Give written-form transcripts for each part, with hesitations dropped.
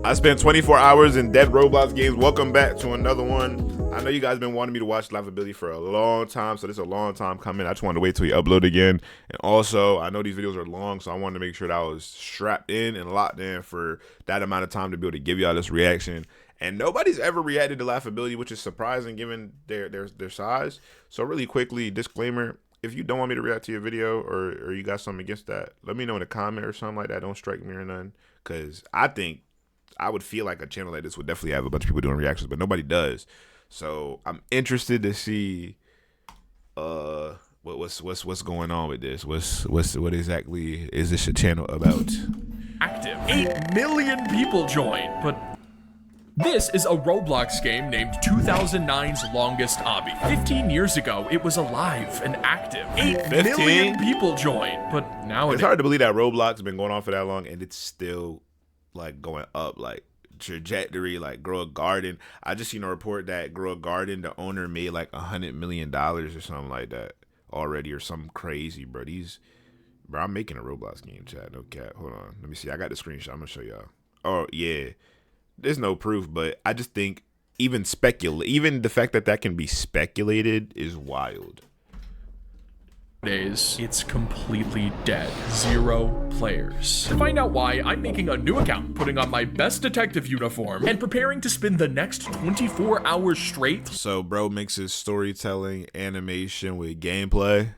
I spent 24 hours in dead Roblox games. Welcome back to another one. I know you guys been wanting me to watch Laughability for a long time, so this is a long time coming. I just wanted to wait till you upload again. And also, I know these videos are long, so I wanted to make sure that I was strapped in and locked in for that amount of time to be able to give y'all this reaction. And nobody's ever reacted to Laughability, which is surprising given their size. So really quickly, disclaimer. If you don't want me to react to your video or you got something against that, let me know in a comment or something like that. Don't strike me or nothing. Because I think I would feel like a channel like this would definitely have a bunch of people doing reactions, but nobody does. So I'm interested to see what's going on with this. What exactly is this a channel about? Active. 8 million people joined, but this is a Roblox game named 2009's Longest Obby. 15 years ago, it was alive and active. 8 million people joined, but now it's hard to believe that Roblox has been going on for that long and it's still like going up, like trajectory, like Grow a Garden. I just seen a report that Grow a Garden, the owner made like $100 million or something like that already, or something crazy, bro. Bro, I'm making a Roblox game, chat. No cap. Hold on, let me see. I got the screenshot. I'm gonna show y'all. Oh yeah. There's no proof, but I just think even the fact that can be speculated is wild. Days, it's completely dead. 0 players. To find out why, I'm making a new account, putting on my best detective uniform, and preparing to spend the next 24 hours straight. So bro mixes storytelling, animation with gameplay.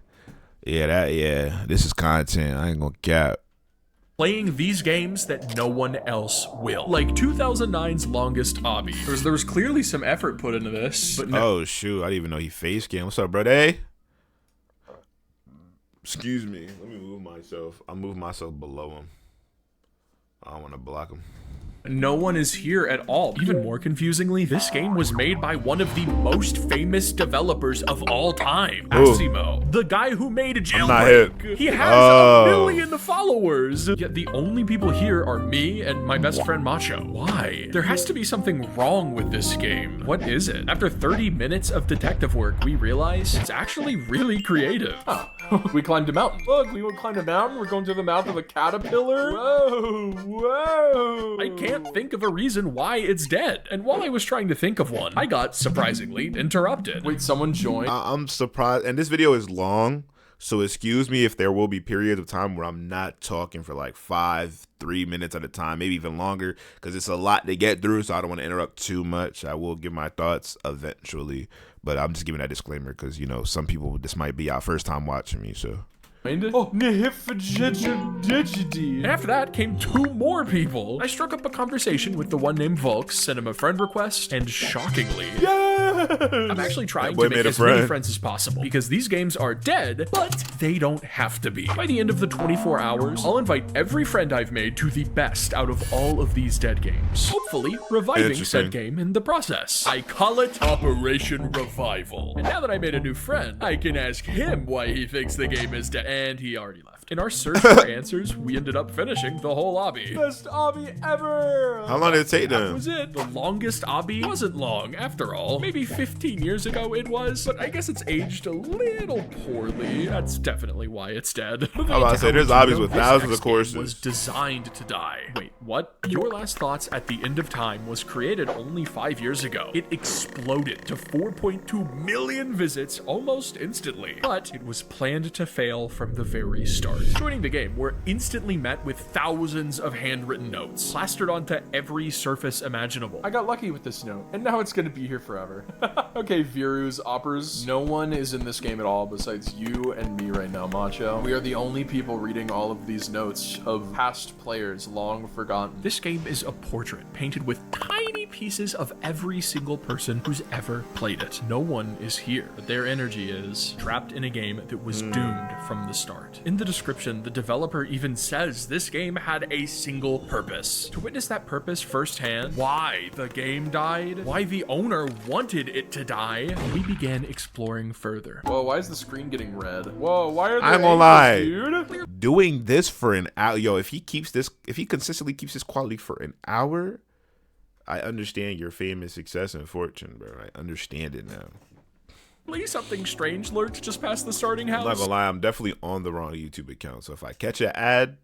Yeah, this is content. I ain't gonna cap. Playing these games that no one else will. Like 2009's Longest Obby. There was clearly some effort put into this, but no. Oh shoot, I didn't even know he face cam. What's up, bro? Hey? Excuse me, let me move myself. I'll move myself below him. I don't want to block him. No one is here at all. Even more confusingly, this game was made by one of the most famous developers of all time, Asimo, the guy who made Jailbreak. He has a million followers. Yet the only people here are me and my best friend Macho. Why? There has to be something wrong with this game. What is it? After 30 minutes of detective work, we realize it's actually really creative. Oh, we climbed a mountain. Look, we climbed a mountain. We're going through the mouth of a caterpillar. Whoa. I can't think of a reason why it's dead. And while I was trying to think of one, I got surprisingly interrupted. Wait, someone joined? I'm surprised. And this video is long, so excuse me if there will be periods of time where I'm not talking for like 3 minutes at a time, maybe even longer, because it's a lot to get through, so I don't want to interrupt too much. I will give my thoughts eventually, but I'm just giving that disclaimer because, you know, some people, this might be our first time watching me, so. And after that came 2 more people. I struck up a conversation with the one named Volks, sent him a friend request, and shockingly, I'm actually trying to make as many friends as possible because these games are dead, but they don't have to be. By the end of the 24 hours, I'll invite every friend I've made to the best out of all of these dead games, hopefully reviving said game in the process. I call it Operation Revival. And now that I made a new friend, I can ask him why he thinks the game is dead. And he already left. In our search for answers, we ended up finishing the whole obby. Best obby ever! How long did it take them? That was it. The longest obby wasn't long, after all. Maybe 15 years ago it was, but I guess it's aged a little poorly. That's definitely why it's dead. I'm about to say, there's obbies with thousands of courses. Was designed to die. Wait, what? Your Last Thoughts at the End of Time was created only 5 years ago. It exploded to 4.2 million visits almost instantly, but it was planned to fail from the very start. Joining the game, we're instantly met with thousands of handwritten notes, plastered onto every surface imaginable. I got lucky with this note, and now it's gonna be here forever. Okay, Virus, Oppers, no one is in this game at all besides you and me right now, Macho. We are the only people reading all of these notes of past players long forgotten. This game is a portrait painted with tiny pieces of every single person who's ever played it. No one is here, but their energy is trapped in a game that was doomed from the start. In the description, the developer even says this game had a single purpose. To witness that purpose firsthand, why the game died, why the owner wanted it to die, we began exploring further. Whoa, why is the screen getting red? Whoa, why are there I'm gonna lie, dude? Doing this for an hour, yo, if he consistently keeps this quality for an hour, I understand your fame and success and fortune, bro. I understand it now. Something strange lurked just past the starting house. I'm not gonna lie, I'm definitely on the wrong YouTube account. So if I catch an ad,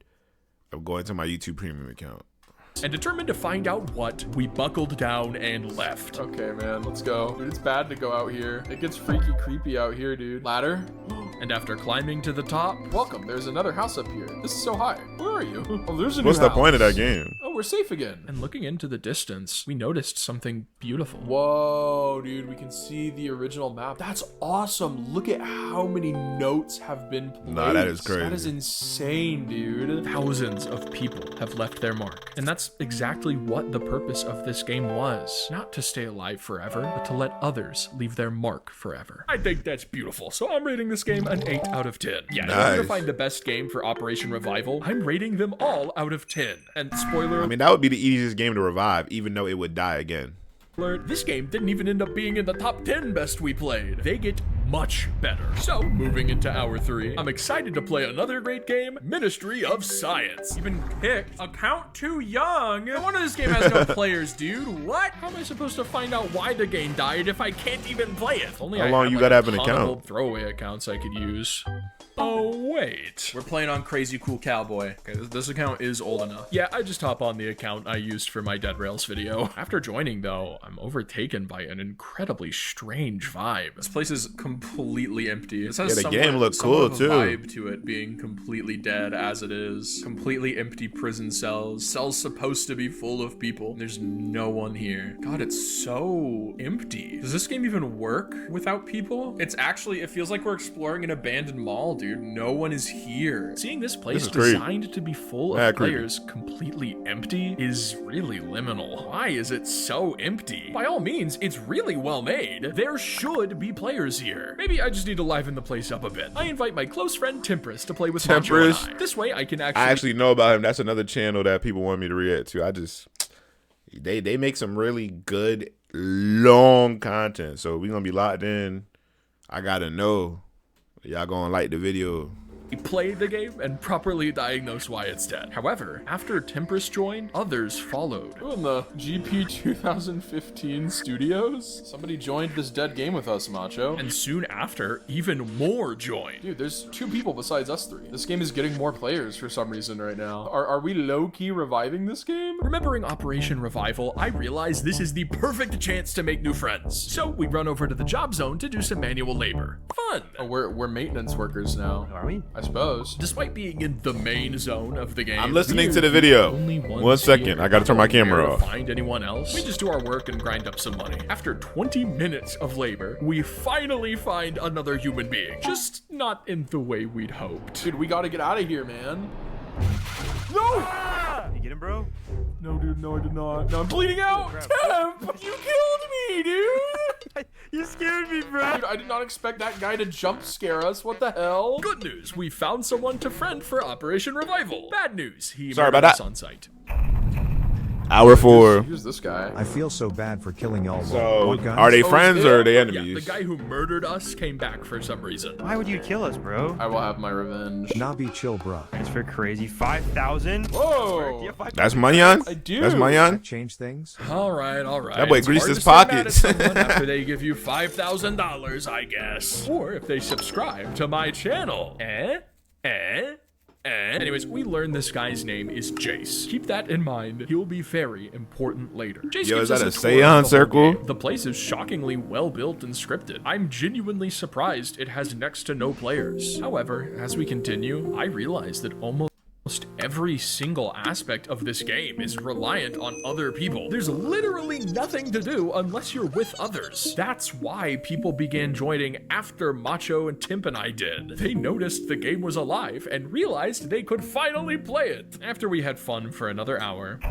I'm going to my YouTube premium account. and determined to find out what, we buckled down and left. Okay, man, let's go. Dude, it's bad to go out here. It gets freaky creepy out here, dude. Ladder? And after climbing to the top, welcome, there's another house up here. This is so high. Where are you? Oh, there's a new What's the house. point of that game? Oh, we're safe again. And looking into the distance, we noticed something beautiful. Whoa, dude, we can see the original map. That's awesome. Look at how many notes have been placed. Nah, that is crazy. That is insane, dude. Thousands of people have left their mark. And that's exactly what the purpose of this game was. Not to stay alive forever, but to let others leave their mark forever. I think that's beautiful, so I'm rating this game an 8 out of 10. Yeah, in order to find the best game for Operation Revival, I'm rating them all out of 10. And spoiler, I mean, that would be the easiest game to revive, even though it would die again. this game didn't even end up being in the top 10 best we played. They get much better. So, moving into hour 3, I'm excited to play another great game, Ministry of Science. Even picked Account Too Young. No wonder this game has no players, dude. What? How am I supposed to find out why the game died if I can't even play it? Only How long you gotta have an account? Old throwaway accounts I could use. Oh, wait. We're playing on Crazy Cool Cowboy. Okay, this account is old enough. Yeah, I just hop on the account I used for my Dead Rails video. After joining, though, I'm overtaken by an incredibly strange vibe. This place is completely empty. This has Yeah, the somewhat- game looks somewhat cool, of a too. vibe to it being completely dead as it is. Completely empty prison cells. Cells supposed to be full of people. There's no one here. God, it's so empty. Does this game even work without people? It's actually, it feels like we're exploring an abandoned mall, dude. No one is here. Seeing this place is creepy. designed to be full Yeah, of creepy. players completely empty is really liminal. Why is it so empty? By all means, it's really well made. There should be players here. Maybe I just need to liven the place up a bit. I invite my close friend Tempest to play with Macho and Tempest? I. This way I can I actually know about him. That's another channel that people want me to react to. They make some really good long content. So we're gonna be locked in. I gotta know. Y'all gonna like the video. play the game and properly diagnose why it's dead. However, after Tempest joined, others followed. Who in the GP 2015 studios? Somebody joined this dead game with us, Macho. And soon after, even more joined. Dude, there's 2 people besides us 3. This game is getting more players for some reason right now. Are we low-key reviving this game? Remembering Operation Revival, I realized this is the perfect chance to make new friends. So we run over to the job zone to do some manual labor. Fun! Oh, we're maintenance workers now. Are we? I suppose. Despite being in the main zone of the game, I'm listening to the we're video. only ones 1 second, here. I gotta turn my Not aware camera to off. Find anyone else? We just do our work and grind up some money. After 20 minutes of labor, we finally find another human being. Just not in the way we'd hoped. Dude, we gotta get out of here, man. No! You get him, bro? No, dude, no, I did not. No, I'm bleeding out! Temp! You killed me, dude! You scared me, bro. Dude, I did not expect that guy to jump scare us. What the hell? Good news, we found someone to friend for Operation Revival. Bad news, he Sorry murdered about us that. on site. Hour 4. Who's this guy? I feel so bad for killing y'all. So, What, guys? are they friends or are they Yeah, enemies? the guy who murdered us came back for some reason. Why would you kill us, bro? I will have my revenge. Nabi, chill, bruh. It's for crazy. 5,000? Whoa! That's money on? I do. That's money on? Change things? All right. That boy It's greased hard his to stay mad at pockets. someone after they give you $5,000, I guess. Or if they subscribe to my channel. Anyways, we learned this guy's name is Jace. Keep that in mind. He'll be very important later. Jace Yo, gives is that us a tour of the seance whole circle? game. The place is shockingly well built and scripted. I'm genuinely surprised it has next to no players. However, as we continue, I realize that almost every single aspect of this game is reliant on other people. There's literally nothing to do unless you're with others. That's why people began joining after Macho and Timp and I did. They noticed the game was alive and realized they could finally play it. After we had fun for another hour,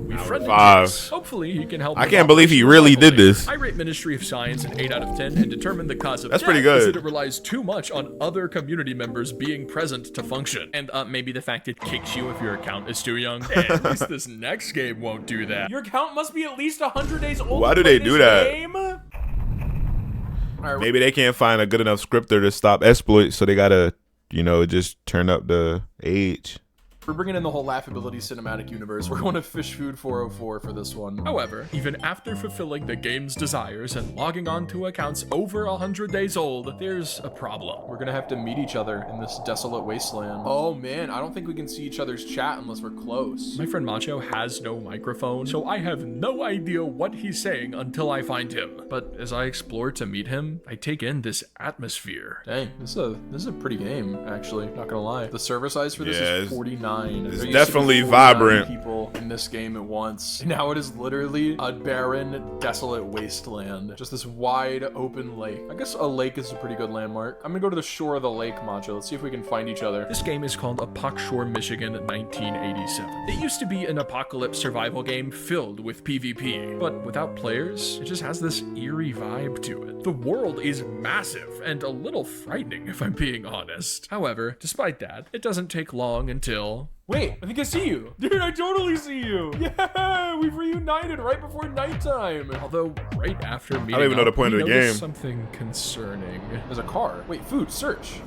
we friended 5. Jace. Hopefully he can help. I with can't believe he Operation really Revival did this. I rate Ministry of Science an 8 out of 10 and determine the cause of That's death pretty is good. that it relies too much on other community members being present to function. And maybe the fact it kicks you if your account is too young. At least this next game won't do that. Your account must be at least 100 days old. Why to do play they do this that? game? All right, Maybe they can't find a good enough scripter to stop exploits, so they gotta, just turn up the age. We're bringing in the whole Laughability cinematic universe. We're going to Fish Food 404 for this one. However, even after fulfilling the game's desires and logging on to accounts over 100 days old, there's a problem. We're gonna have to meet each other in this desolate wasteland. Oh man, I don't think we can see each other's chat unless we're close. My friend Macho has no microphone, so I have no idea what he's saying until I find him. But as I explore to meet him, I take in this atmosphere. Dang, this is a pretty game, actually. Not gonna lie. The server size for this is 49. It's definitely vibrant. People in this game at once. And now it is literally a barren, desolate wasteland. Just this wide open lake. I guess a lake is a pretty good landmark. I'm gonna go to the shore of the lake, Macho. Let's see if we can find each other. This game is called Apoxhore, Michigan, 1987. It used to be an apocalypse survival game filled with PvP, but without players, it just has this eerie vibe to it. The world is massive and a little frightening, if I'm being honest. However, despite that, it doesn't take long until... Wait, I think I see you. Dude, I totally see you. Yeah, we've reunited right before nighttime. Although, right after meeting I don't even know the point of the game. Something concerning. There's a car. Wait, food, search.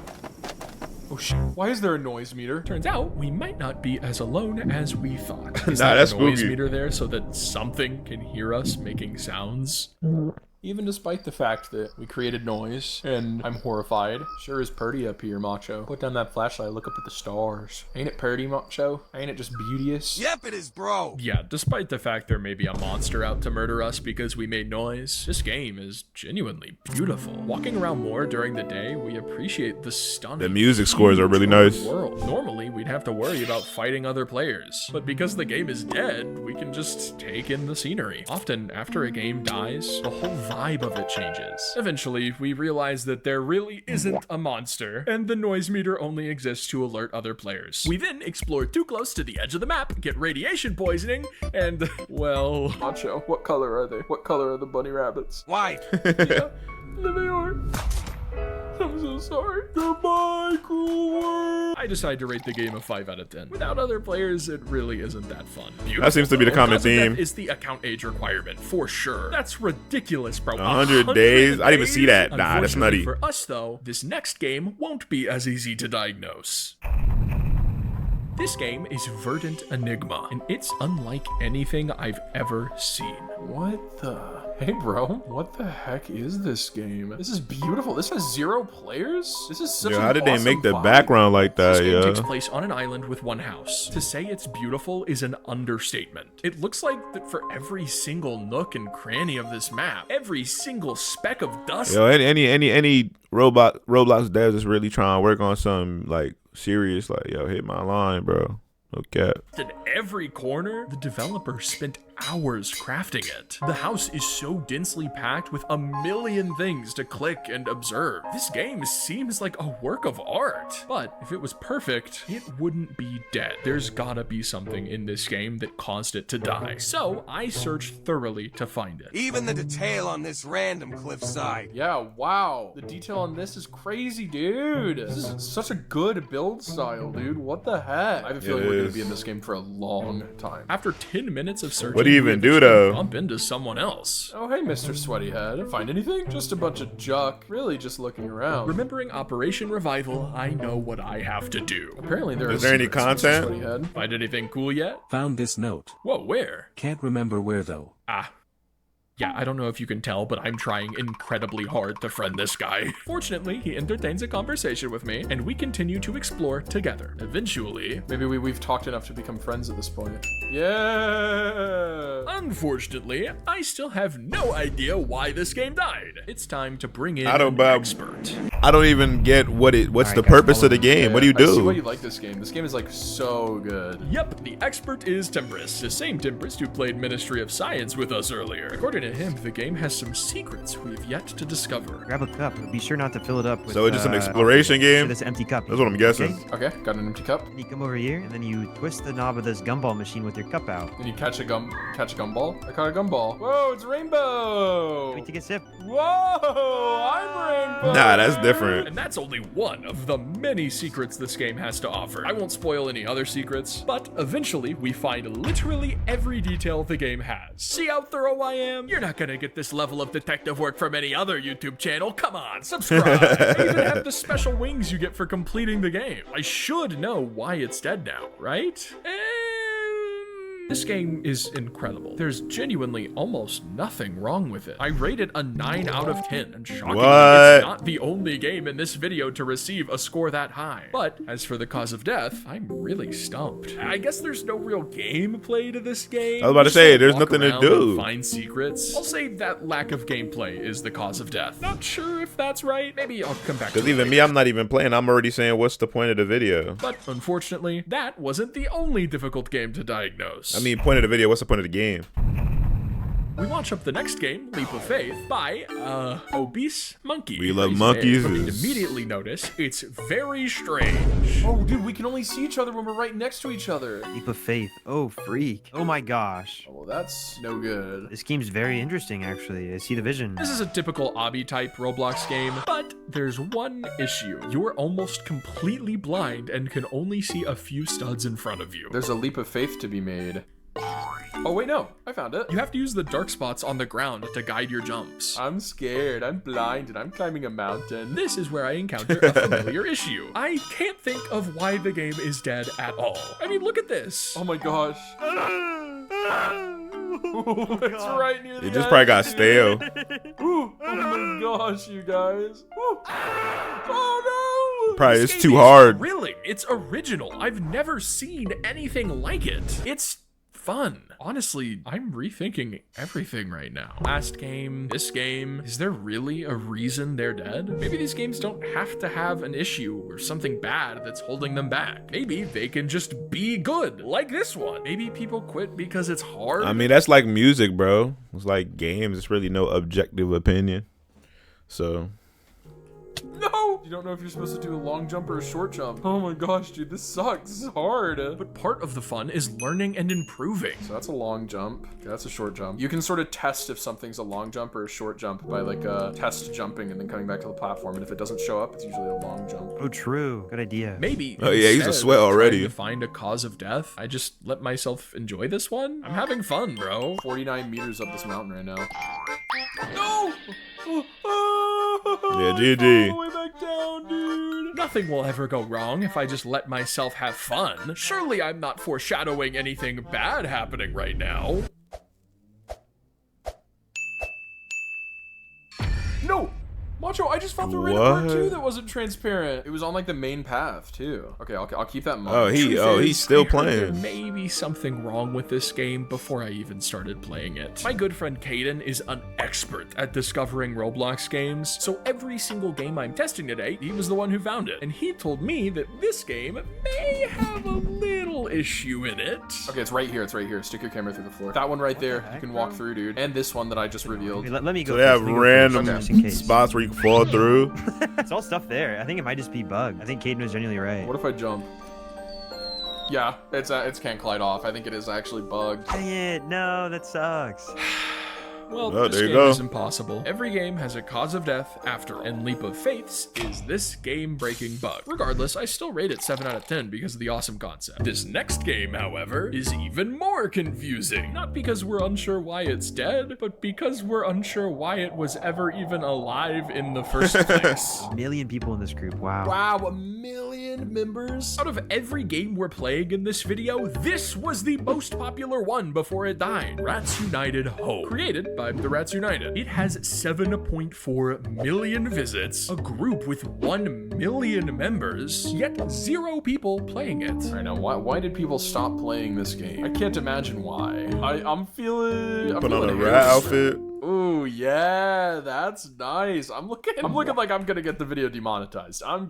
Oh shit, why is there a noise meter? Turns out, we might not be as alone as we thought. Is Nah, that that's a noise spooky. meter there so that something can hear us making sounds? Even despite the fact that we created noise, and I'm horrified. Sure is pretty up here, Macho. Put down that flashlight, look up at the stars. Ain't it pretty, Macho? Ain't it just beauteous? Yep, it is, bro. Yeah, despite the fact there may be a monster out to murder us because we made noise, this game is genuinely beautiful. Walking around more during the day, we appreciate the stunning... The music scores are really nice. World. Normally, we'd have to worry about fighting other players, but because the game is dead, we can just take in the scenery. Often, after a game dies, the whole vibe of it changes. Eventually, we realize that there really isn't a monster, and the noise meter only exists to alert other players. We then explore too close to the edge of the map, get radiation poisoning, and, well... Macho, what color are they? What color are the bunny rabbits? White. Yeah, there they are. I'm so sorry. Goodbye, cruel world. I decide to rate the game a 5 out of 10. Without other players, it really isn't that fun. That seems to be the common theme. Is the account age requirement, for sure. That's ridiculous, bro. 100 days? I didn't even see that. Nah, that's Unfortunately nutty. For us, though, this next game won't be as easy to diagnose. This game is Verdant Enigma, and it's unlike anything I've ever seen. What the? Hey, bro. What the heck is this game? This is beautiful. This has 0 players? This is such Yo, an how did they awesome make the vibe. background like This that, game takes yo? place on an island with one house. To say it's beautiful is an understatement. It looks like that for every single nook and cranny of this map, every single speck of dust. Yo, any Roblox devs is really trying to work on something like serious, like, yo, hit my line, bro. No cap. In every corner, the developer spent hours crafting it. The house is so densely packed with a million things to click and observe. This game seems like a work of art. But if it was perfect, it wouldn't be dead. There's gotta be something in this game that caused it to die. So I searched thoroughly to find it. Even the detail on this random cliffside. Yeah, wow. The detail on this is crazy, dude. This is such a good build style, dude. What the heck? I have a feeling we're going to be in this game for a long time. After 10 minutes of searching, What do you even we do, eventually though? bump into someone else. Oh, hey, Mr. Sweaty Head. Find anything? Just a bunch of junk. Really just looking around. Remembering Operation Revival, I know what I have to do. Apparently there Is there any secrets, Mr. content? Sweaty Head. Find anything cool yet? Found this note. Whoa, where? Can't remember where though. Ah. Yeah, I don't know if you can tell, but I'm trying incredibly hard to friend this guy. Fortunately, he entertains a conversation with me, and we continue to explore together. Eventually... Maybe we've talked enough to become friends at this point. Yeah! Unfortunately, I still have no idea why this game died. It's time to bring in I don't- an expert. I don't even get what's Alright, the guys, purpose follow of the me. game. What do you I see why do? you like this game. This game is like so good. Yep, the expert is Temperus, the same Temperus who played Ministry of Science with us earlier. According to him, the game has some secrets we've yet to discover. Grab a cup. Be sure not to fill it up with, So it's just an exploration game? this empty cup. That's what I'm guessing. Okay? Okay, got an empty cup. You come over here, and then you twist the knob of this gumball machine with your cup out. Then you catch a gumball. I caught a gumball. Whoa, it's rainbow! Let me take a sip. Whoa, I'm rainbow! Nah, that's different. And that's only one of the many secrets this game has to offer. I won't spoil any other secrets, but eventually we find literally every detail the game has. See how thorough I am? You're not gonna get this level of detective work from any other YouTube channel. Come on, subscribe. I even have the special wings you get for completing the game. I should know why it's dead now, right? This game is incredible. There's genuinely almost nothing wrong with it. I rate it a 9 out of 10, and shockingly, it's not the only game in this video to receive a score that high. But as for the cause of death, I'm really stumped. I guess there's no real gameplay to this game. I was about to say, there's nothing to do. Find secrets. I'll say that lack of gameplay is the cause of death. Not sure if that's right. Maybe I'll come back to it. Because even me, I'm not even playing. I'm already saying, what's the point of the video? But unfortunately, that wasn't the only difficult game to diagnose. I mean, point of the video, what's the point of the game? We launch up the next game, Leap of Faith, by, obese monkey. We love monkeys. But you'd immediately notice it's very strange. Oh, dude, we can only see each other when we're right next to each other. Leap of Faith. Oh, freak. Oh my gosh. Oh, well, that's no good. This game's very interesting, actually. I see the vision. This is a typical Obby type Roblox game, but there's one issue. You're almost completely blind and can only see a few studs in front of you. There's a leap of faith to be made. Oh, wait, no. I found it. You have to use the dark spots on the ground to guide your jumps. I'm scared. I'm blind, and I'm climbing a mountain. This is where I encounter a familiar issue. I can't think of why the game is dead at all. I mean, look at this. Oh my gosh. It's right near the It just probably got stale. Ooh, oh my gosh, you guys. Ooh. Oh no! Probably This it's game too is hard. Thrilling. It's original. I've never seen anything like it. It's fun. Honestly, I'm rethinking everything right now. Last game, this game, is there really a reason they're dead? Maybe these games don't have to have an issue or something bad that's holding them back. Maybe they can just be good, like this one. Maybe people quit because it's hard. I mean, that's like music, bro. It's like games. It's really no objective opinion. So... No! You don't know if you're supposed to do a long jump or a short jump. Oh my gosh, dude, this sucks. This is hard. But part of the fun is learning and improving. So that's a long jump. Okay, that's a short jump. You can sort of test if something's a long jump or a short jump by like test jumping and then coming back to the platform. And if it doesn't show up, it's usually a long jump. Oh, true. Good idea. Maybe. Oh yeah, he's a sweat instead of already. trying to find a cause of death, I just let myself enjoy this one. I'm having fun, bro. 49 meters up this mountain right now. No! Yeah, GG. All the way back down, dude. Nothing will ever go wrong if I just let myself have fun. Surely I'm not foreshadowing anything bad happening right now. No! Macho, I just found the random part too that wasn't transparent. It was on like the main path too. Okay, I'll keep that in mind. He's still I heard there playing. may be something wrong with this game before I even started playing it. My good friend Caden is an expert at discovering Roblox games, so every single game I'm testing today, he was the one who found it. And he told me that this game may have a little issue in it. Okay, it's right here. It's right here. Stick your camera through the floor. That one right there, you can walk through, dude. And this one that I just revealed. Okay, let me go. So they have first. Let me go first, random just in case. spots where you can fall through. It's all stuff there. I think it might just be bugged. I think Caden was genuinely right. What if I jump? Yeah, it's can't glide off. I think it is actually bugged. Dang it. No, that sucks. Well, Oh, this there you game go. is impossible. Every game has a cause of death after all, and Leap of Faiths is this game-breaking bug. Regardless, I still rate it 7 out of 10 because of the awesome concept. This next game, however, is even more confusing. Not because we're unsure why it's dead, but because we're unsure why it was ever even alive in the first place. A million people in this group. Wow. Wow, 1 million members? Out of every game we're playing in this video, this was the most popular one before it died. Rats United Ho. Created by the Rats United. It has 7.4 million visits, a group with 1 million members, yet 0 people playing it. All right, now why did people stop playing this game? I can't imagine why. I'm feeling Put on a rat outfit. Ooh, yeah, that's nice. I'm looking like I'm gonna get the video demonetized. I'm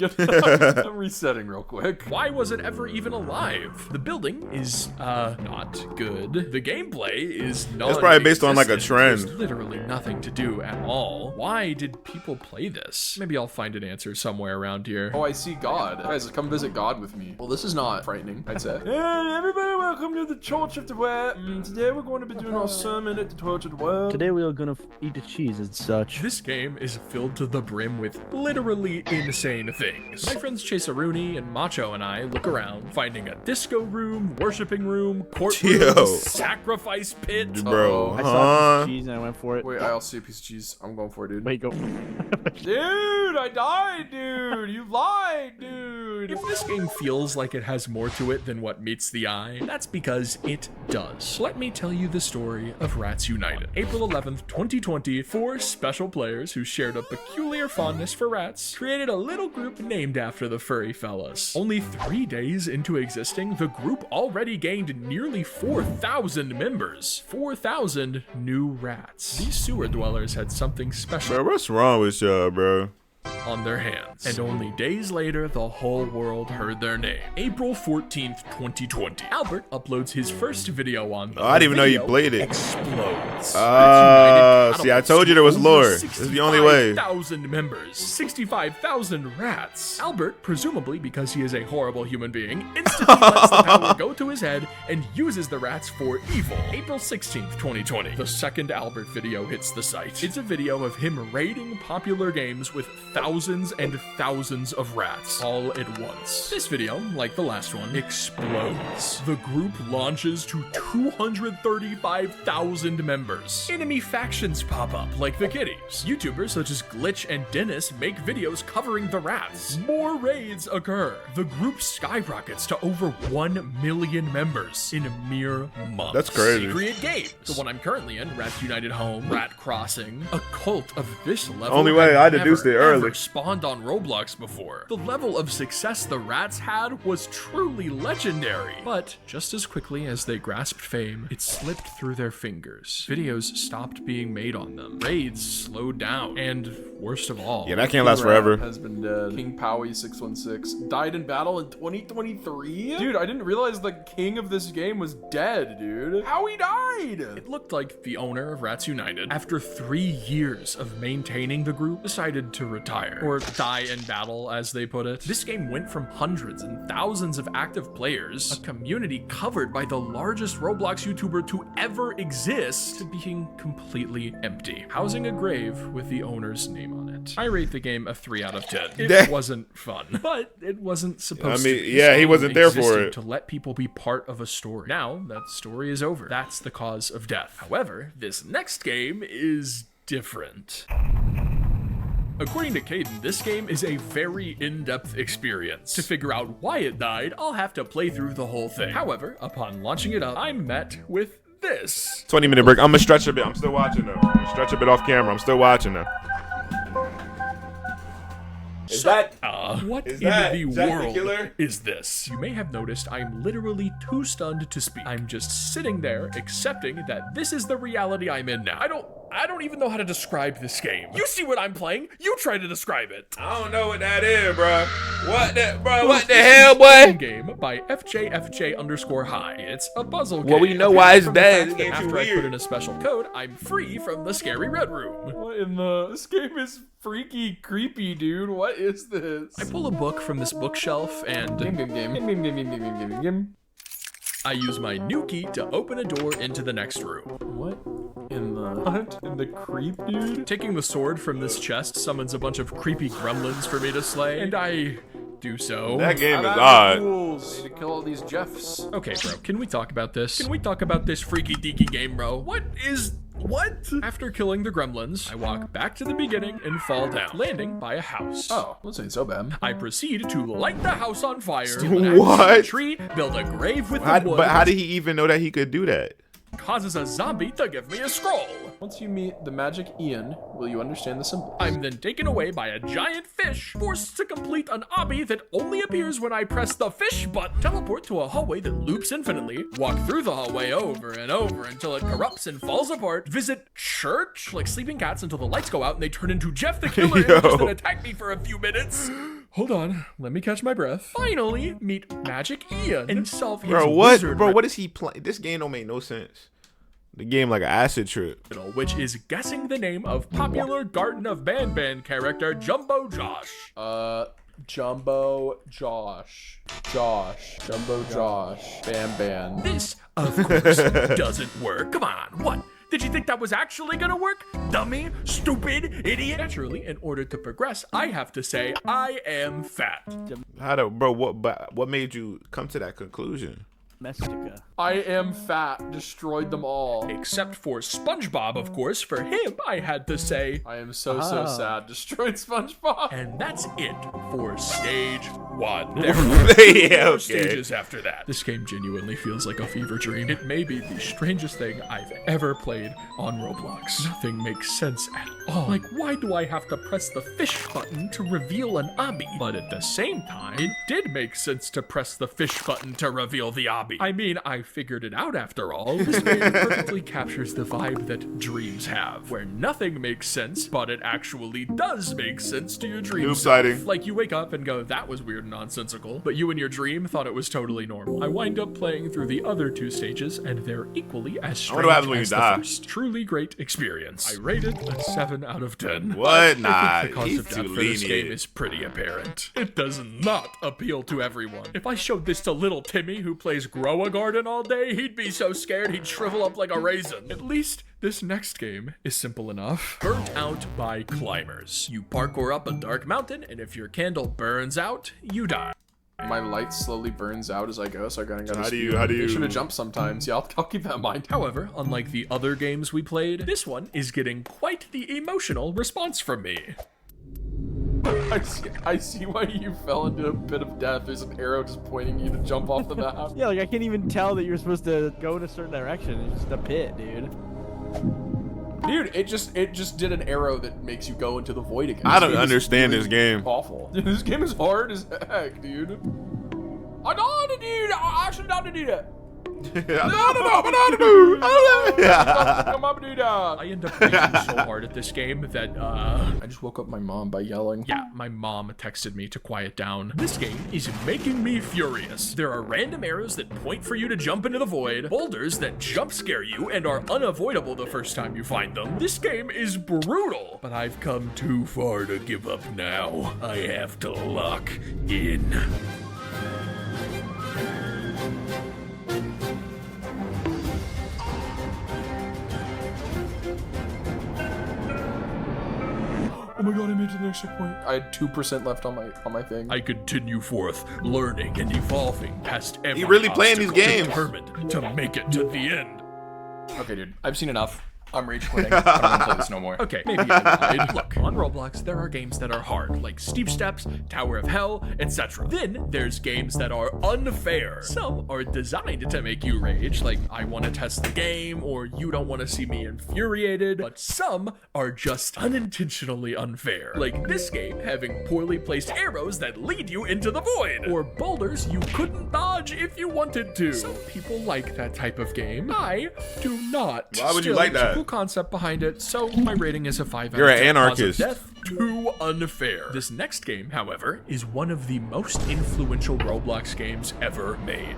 resetting real quick. Why was it ever even alive? The building is, not good. The gameplay is not. It's probably based on like a trend. There's literally nothing to do at all. Why did people play this? Maybe I'll find an answer somewhere around here. Oh, I see God. Guys, come visit God with me. Well, this is not frightening, I'd say. Hey, everybody, welcome to the Torch of the Web. Today we're going to be doing our sermon at the Torch of the Web. Today we are going gonna eat the cheese and such. This game is filled to the brim with literally insane things. My friends Chase Rooney and Macho and I look around, finding a disco room, worshiping room, courtroom, sacrifice pit. Bro, I saw a piece of cheese and I went for it. Wait, I also see a piece of cheese. I'm going for it, dude. Wait, go. Dude, I died, dude. You lied, dude. If this game feels like it has more to it than what meets the eye, that's because it does. Let me tell you the story of Rats United. April 11th, 2020, 4 special players who shared a peculiar fondness for rats created a little group named after the furry fellas. Only 3 days into existing, the group already gained nearly 4,000 members. 4,000 new rats. These sewer dwellers had something special. Bro, what's wrong with y'all, bro? On their hands. And only days later, the whole world heard their name. April 14th, 2020. Albert uploads his first video on them. Oh, I didn't even know you played it. Explodes. See, I told you there was lore. This is the only way. 65,000 members. 65,000 rats. Albert, presumably because he is a horrible human being, instantly lets the power go to his head and uses the rats for evil. April 16th, 2020. The second Albert video hits the site. It's a video of him raiding popular games with thousands and thousands of rats all at once. This video, like the last one, explodes. The group launches to 235,000 members. Enemy factions pop up like the kitties. YouTubers such as Glitch and Dennis make videos covering the rats. More raids occur. The group skyrockets to over 1 million members in mere months. That's crazy. Create games. The one I'm currently in, Rats United Home, Rat Crossing. A cult of this level. Only way I deduced it early. Spawned on Roblox before. The level of success the rats had was truly legendary. But just as quickly as they grasped fame, it slipped through their fingers. Videos stopped being made on them. Raids slowed down. And worst of all, yeah, that can't last forever. Has been dead. King Powie 616 died in battle in 2023? Dude, I didn't realize the king of this game was dead, dude. How he died? It looked like the owner of Rats United, after 3 years of maintaining the group, decided to retire. Or die in battle, as they put it. This game went from hundreds and thousands of active players, a community covered by the largest Roblox YouTuber to ever exist, to being completely empty, housing a grave with the owner's name on it. I rate the game a 3 out of 10. It wasn't fun, but it wasn't supposed to. Yeah, he wasn't there for it. To let people be part of a story. Now, that story is over. That's the cause of death. However, this next game is different. According to Caden, this game is a very in-depth experience. To figure out why it died, I'll have to play through the whole thing. However, upon launching it up, I'm met with this. 20-minute break. I'm gonna stretch a bit. I'm still watching though. I'm gonna stretch a bit off camera. I'm still watching though. What in the world is this? You may have noticed I'm literally too stunned to speak. I'm just sitting there accepting that this is the reality I'm in now. I don't even know how to describe this game. You see what I'm playing? You try to describe it. I don't know what that is, bro. What the hell, boy? Game by FJFJ_high. It's a puzzle game. Well, we know why it's dead. After I put in a special code, I'm free from the scary red room. What in the... This game is freaky creepy, dude. What is this? I pull a book from this bookshelf and... I use my new key to open a door into the next room. What in the creep, dude? Taking the sword from this chest summons a bunch of creepy gremlins for me to slay, and I do so. That game is odd. Need to kill all these Jeffs. Okay, bro, can we talk about this? Can we talk about this freaky deaky game, bro? What? After killing the gremlins, I walk back to the beginning and fall down, landing by a house. Oh, this ain't so bad. I proceed to light the house on fire, steal What? a tree, build a grave with the wood. But how did he even know that he could do that? Causes a zombie to give me a scroll. Once you meet the magic Ian, will you understand the symbol? I'm then taken away by a giant fish, forced to complete an obby that only appears when I press the fish button. Teleport to a hallway that loops infinitely, walk through the hallway over and over until it corrupts and falls apart, visit church like sleeping cats until the lights go out and they turn into Jeff the Killer and just then attack me for a few minutes. Hold on, let me catch my breath. Finally, meet Magic Ian and solve his wizard. Bro, what is he playing? This game don't make no sense. The game like an acid trip. Which is guessing the name of popular Garden of Ban character Jumbo Josh. Jumbo Josh. Jumbo Josh. Ban. This, of course, doesn't work. Come on, what? Did you think that was actually gonna work? Dummy, stupid, idiot. Naturally, in order to progress, I have to say I am fat. Bro, what made you come to that conclusion? Mestica. I am fat. Destroyed them all. Except for SpongeBob, of course. For him, I had to say, I am so sad. Destroyed SpongeBob. and that's it for stage 1. Yeah, There are okay. stages after that. This game genuinely feels like a fever dream. It may be the strangest thing I've ever played on Roblox. Nothing makes sense at all. Like, why do I have to press the fish button to reveal an obby? But at the same time, it did make sense to press the fish button to reveal the obby. I mean, I figured it out after all. This game perfectly captures the vibe that dreams have, where nothing makes sense, but it actually does make sense to your dream Noob self. sighting. Like, you wake up and go, that was weird and nonsensical, but you in your dream thought it was totally normal. I wind up playing through the other 2 stages, and they're equally as strange wonder what happens when you as the die. first. Truly great experience. I rate it a 7 out of 10. What? I Nah, think the cost he's of too death for this game lenient. is pretty apparent. It does not appeal to everyone. If I showed this to little Timmy, who plays Grow a Garden all day, he'd be so scared he'd shrivel up like a raisin. At least this next game is simple enough. Burnt Out by Climbers. You parkour up a dark mountain, and if your candle burns out, you die. My light slowly burns out as I go, so I gotta How do you- should have jumped sometimes. Yeah, I'll keep that in mind. However, unlike the other games we played, this one is getting quite the emotional response from me. I see why you fell into a pit of death. There's an arrow just pointing you to jump off the map. Yeah, like I can't even tell that you're supposed to go in a certain direction. It's just a pit, dude. Dude, it just did an arrow that makes you go into the void again. I don't This game is understand really this game. Awful. This game is hard as heck, dude. I don't want to do that. I actually don't want to do that. I I end up raging so hard at this game that, just woke up my mom by yelling. yeah, my mom texted me to quiet down. This game is making me furious. There are random arrows that point for you to jump into the void, boulders that jump scare you and are unavoidable the first time you find them. This game is brutal, but I've come too far to give up now. I have to lock in. Oh my god, I made it to the next checkpoint. I had 2% left on my thing. I continue forth, learning and evolving past every really playing these obstacle, games. determined to make it to the end. Okay, dude. I've seen enough. I'm rage quitting. I don't want to play this no more. Okay, maybe I lied. Look, on Roblox, there are games that are hard, like Steep Steps, Tower of Hell, etc. Then there's games that are unfair. Some are designed to make you rage, like I want to test the game, or you don't want to see me infuriated. But some are just unintentionally unfair, like this game having poorly placed arrows that lead you into the void, or boulders you couldn't dodge if you wanted to. Some people like that type of game. I do not. Why would you Still, like that? Cool concept behind it, so my rating is a 5 out You're of 10. an anarchist. Cause of death, too unfair. This next game, however, is one of the most influential Roblox games ever made.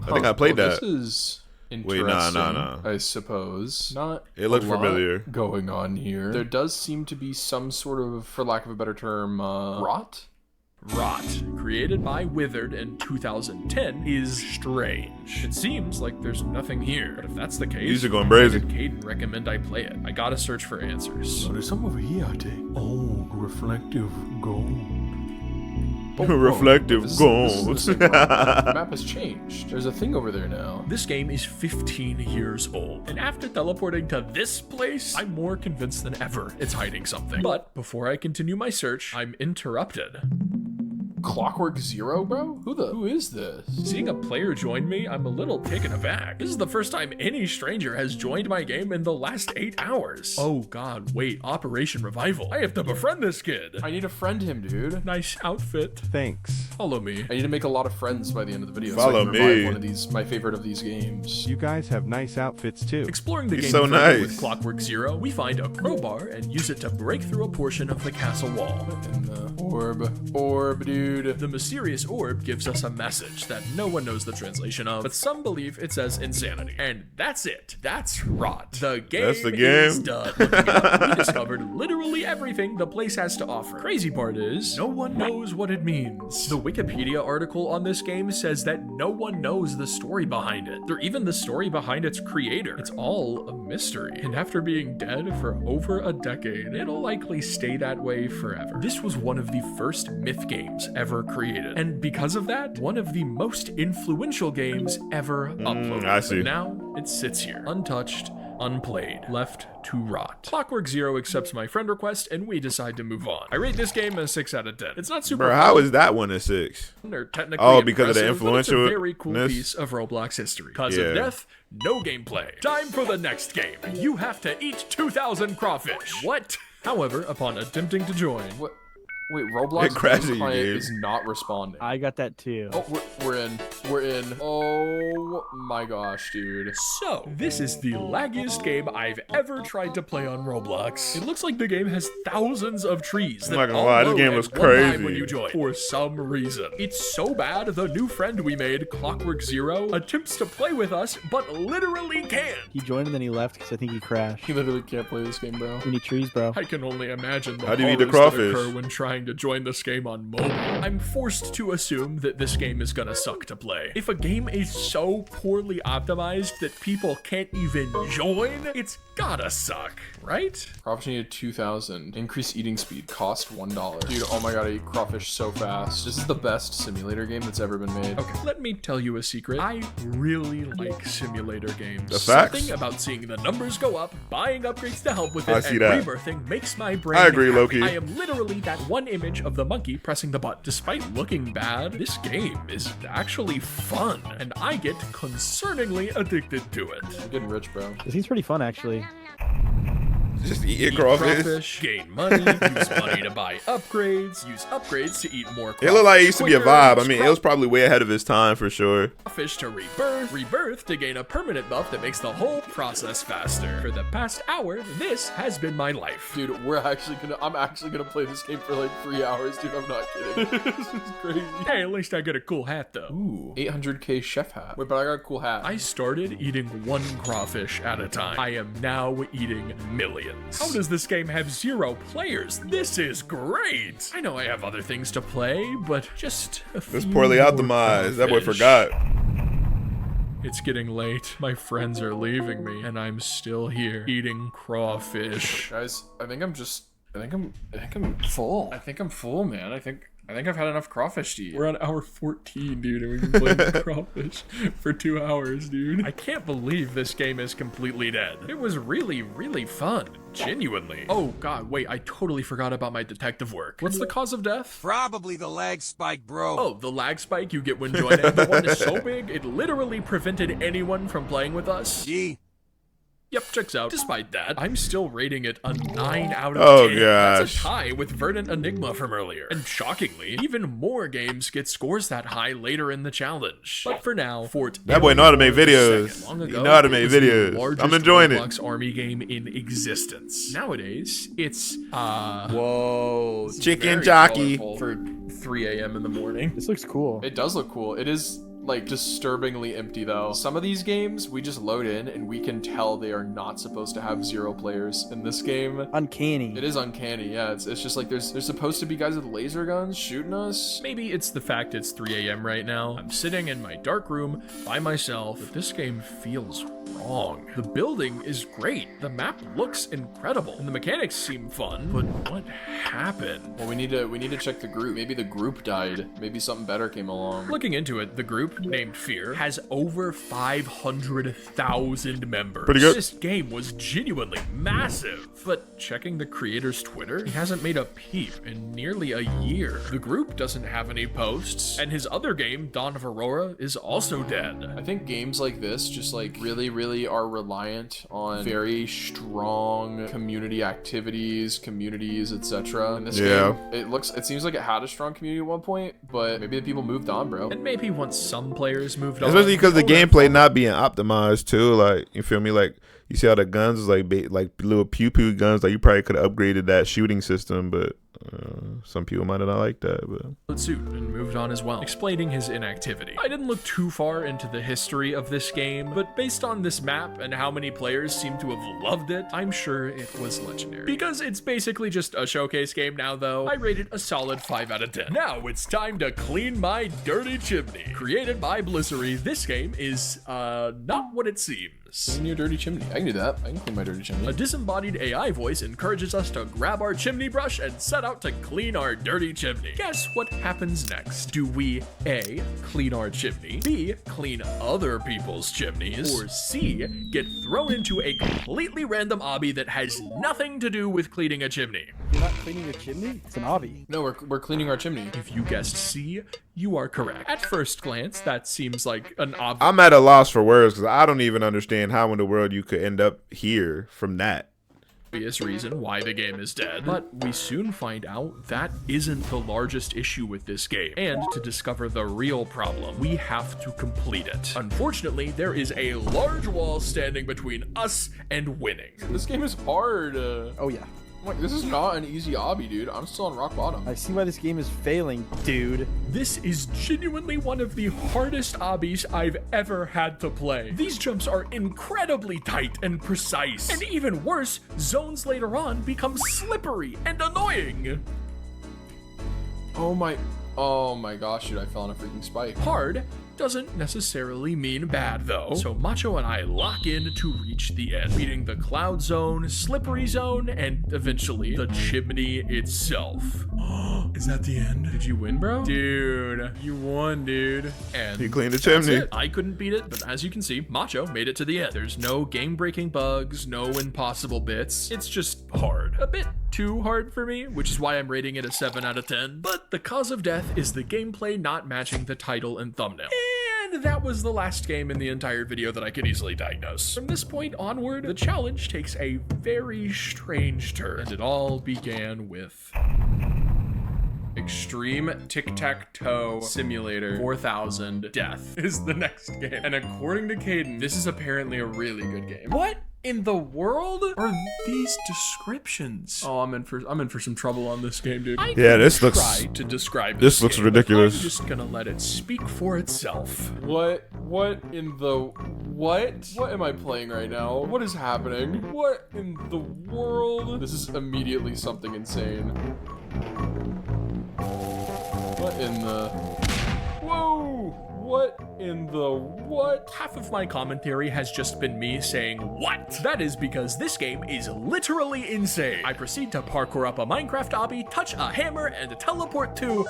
I think I played Well, that. This is Wait, interesting. nah. I suppose. Not. It looked a lot familiar. going on here. There does seem to be some sort of, for lack of a better term, rot. Rot, created by Withered in 2010, is strange. It seems like there's nothing here, but if that's the case, These are going why crazy. did Caden recommend I play it? I gotta search for answers. There's some over here, I think. Oh, reflective gold. Reflective gold. The map has changed. There's a thing over there now. This game is 15 years old, and after teleporting to this place, I'm more convinced than ever it's hiding something. But before I continue my search, I'm interrupted. Clockwork Zero, bro? Who is this? Seeing a player join me, I'm a little taken aback. This is the first time any stranger has joined my game in the last 8 hours. Oh god, wait, Operation Revival. I have to befriend this kid. I need to friend him, dude. Nice outfit. Thanks. Follow me. I need to make a lot of friends by the end of the video. Follow so I can revive me. one of these, my favorite of these games. You guys have nice outfits too. Exploring the He's game so further nice. with Clockwork Zero, we find a crowbar and use it to break through a portion of the castle wall. And the orb, dude. Dude. The mysterious orb gives us a message that no one knows the translation of, but some believe it says insanity. And that's it. That's rot. The game is done. Looking it up, we discovered literally everything the place has to offer. Crazy part is, no one knows what it means. The Wikipedia article on this game says that no one knows the story behind it, or even the story behind its creator. It's all a mystery. And after being dead for over a decade, it'll likely stay that way forever. This was one of the first myth games ever created, and because of that, one of the most influential games ever uploaded. I see. But now it sits here, untouched, unplayed, left to rot. Clockwork Zero accepts my friend request, and we decide to move on. I rate this game a 6 out of 10. It's not super. Bro, how is that one a 6? Or technically because of the influential. It's a very cool piece of Roblox history. Cause of death, no gameplay. Time for the next game. You have to eat 2,000 crawfish. What? However, upon attempting to join, Wait, Roblox client is not responding. I got that too. Oh, we're in. We're in. Oh my gosh, dude. So, this is the laggiest game I've ever tried to play on Roblox. It looks like the game has thousands of trees that I'm not gonna all lie, this load game at was one time crazy. when you join, for some reason. It's so bad, the new friend we made, Clockwork Zero, attempts to play with us, but literally can't. He joined and then he left because I think he crashed. He literally can't play this game, bro. We need trees, bro. I can only imagine the How do you eat the horrors that crawfish? occur when trying to join this game on mobile. I'm forced to assume that this game is gonna suck to play. If a game is so poorly optimized that people can't even join, it's gotta suck, right? Crawfish needed 2,000. Increase eating speed. Cost $1. Dude, oh my god, I eat crawfish so fast. This is the best simulator game that's ever been made. Okay, let me tell you a secret. I really like simulator games. The facts? Something about seeing the numbers go up, buying upgrades to help with it, I see and that. rebirthing makes my brain I agree, happy. Loki. I am literally that one image of the monkey pressing the button. Despite looking bad, this game is actually fun, and I get concerningly addicted to it. I'm getting rich, bro. This seems pretty fun, actually. Just eat Eat crawfish. gain money, use money to buy upgrades, use upgrades to eat more crawfish. It looked like it used to be a quicker, vibe. I use mean, it was probably way ahead of its time for sure. crawfish to rebirth to gain a permanent buff that makes the whole process faster. For the past hour, this has been my life. Dude, I'm actually gonna play this game for like 3 hours, dude. I'm not kidding. This is crazy. Hey, at least I got a cool hat though. Ooh, 800k chef hat. Wait, but I got a cool hat. I started eating one crawfish at a time. I am now eating millions. How does this game have 0 players? This is great. I know I have other things to play, but just a few It's poorly more optimized. That boy crawfish. forgot. It's getting late. My friends are leaving me, and I'm still here eating crawfish. Guys, I think I'm full. I think I'm full, man. I think I've had enough crawfish to eat. We're on hour 14, dude, and we've been playing crawfish for 2 hours, dude. I can't believe this game is completely dead. It was really, really fun. Genuinely. Oh, God, wait, I totally forgot about my detective work. What's the cause of death? Probably the lag spike, bro. Oh, the lag spike you get when joining. The one is so big, it literally prevented anyone from playing with us. Gee. Yep, checks out. Despite that, I'm still rating it a 9 out of 10. Oh, That's a gosh. tie with Verdant Enigma from earlier. And shockingly, even more games get scores that high later in the challenge. But for now, Fort That boy know how to make videos. Second. Long He ago, know how to it make was the videos. largest I'm enjoying it. Roblox army game in existence. Nowadays, it's Whoa. it's Chicken very jockey. colorful. for 3 a.m. in the morning. This looks cool. It does look cool. It is like disturbingly empty though. Some of these games we just load in and we can tell they are not supposed to have 0 players. In this game, Uncanny. it is uncanny. Yeah, it's just like there's supposed to be guys with laser guns shooting us. Maybe it's the fact it's 3 a.m. right now. I'm sitting in my dark room by myself, but this game feels wrong. The building is great. The map looks incredible, and the mechanics seem fun. But what happened? Well, we need to check the group. Maybe the group died. Maybe something better came along. Looking into it, the group named Fear has over 500,000 members. Pretty good. This game was genuinely massive. But checking the creator's Twitter, he hasn't made a peep in nearly a year. The group doesn't have any posts, and his other game, Dawn of Aurora, is also dead. I think games like this just like really are reliant on very strong community activities, communities, etc. And this Yeah. game, it seems like it had a strong community at one point, but maybe the people moved on, bro. And maybe once some players moved on. Especially because the all that gameplay not being optimized too. Like, you feel me? Like, you see how the guns is like little pew pew guns. Like, you probably could have upgraded that shooting system, but Some people might not like that, but suit and moved on as well, explaining his inactivity. I didn't look too far into the history of this game, but based on this map and how many players seem to have loved it, I'm sure it was legendary. Because it's basically just a showcase game now though, I rated a solid 5 out of 10. Now it's time to clean my dirty chimney. Created by Blizzery, this game is not what it seems. Clean your dirty chimney. I can do that. I can clean my dirty chimney. A disembodied AI voice encourages us to grab our chimney brush and set out to clean our dirty chimney. Guess what happens next? Do we A, clean our chimney, B, clean other people's chimneys, or C, get thrown into a completely random obby that has nothing to do with cleaning a chimney? You're not cleaning a chimney? It's an obby. No, we're cleaning our chimney. If you guessed C, you are correct. At first glance, that seems like an obvious. I'm at a loss for words because I don't even understand how in the world you could end up here from that. Reason why the game is dead, but we soon find out that isn't the largest issue with this game, and to discover the real problem, we have to complete it. Unfortunately, there is a large wall standing between us and winning. This game is hard. Oh yeah. Like, this is not an easy obby, dude. I'm still on rock bottom. I see why this game is failing, dude. This is genuinely one of the hardest obbies I've ever had to play. These jumps are incredibly tight and precise, and even worse, zones later on become slippery and annoying. Oh my gosh, dude, I fell on a freaking spike. Hard doesn't necessarily mean bad though. So Macho and I lock in to reach the end, beating the cloud zone, slippery zone, and eventually the chimney itself. Is that the end? Did you win, bro? Dude, you won, dude. And you cleaned the that's chimney. it. I couldn't beat it, but as you can see, Macho made it to the end. There's no game-breaking bugs, no impossible bits. It's just hard. A bit too hard for me, which is why I'm rating it a 7 out of 10. But the cause of death is the gameplay not matching the title and thumbnail. And that was the last game in the entire video that I could easily diagnose. From this point onward, the challenge takes a very strange turn, and it all began with Extreme Tic Tac Toe Simulator 4000 Death is the next game. And according to Caden, this is apparently a really good game. What in the world are these descriptions? Oh, I'm in for some trouble on this game, dude. Yeah, this looks Try to describe this game, looks but ridiculous. I'm just gonna let it speak for itself. What in the what? What am I playing right now? What is happening? What in the world? This is immediately something insane. What in the... Whoa! What in the what? Half of my commentary has just been me saying what? That is because this game is literally insane. I proceed to parkour up a Minecraft obby, touch a hammer, and teleport to...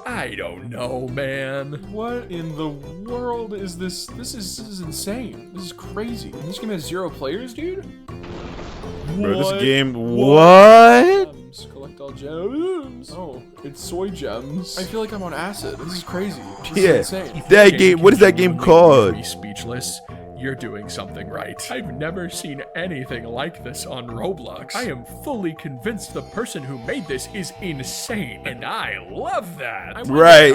I don't know, man. What in the world is this? This is insane. This is crazy. This game has 0 players, dude? Bro, this game... What? Collect all gems. Oh, it's soy gems. I feel like I'm on acid. This is crazy. This is insane. That game, what is that game called? Speechless. You're doing something right. I've never seen anything like this on Roblox. I am fully convinced the person who made this is insane, and I love that. Right,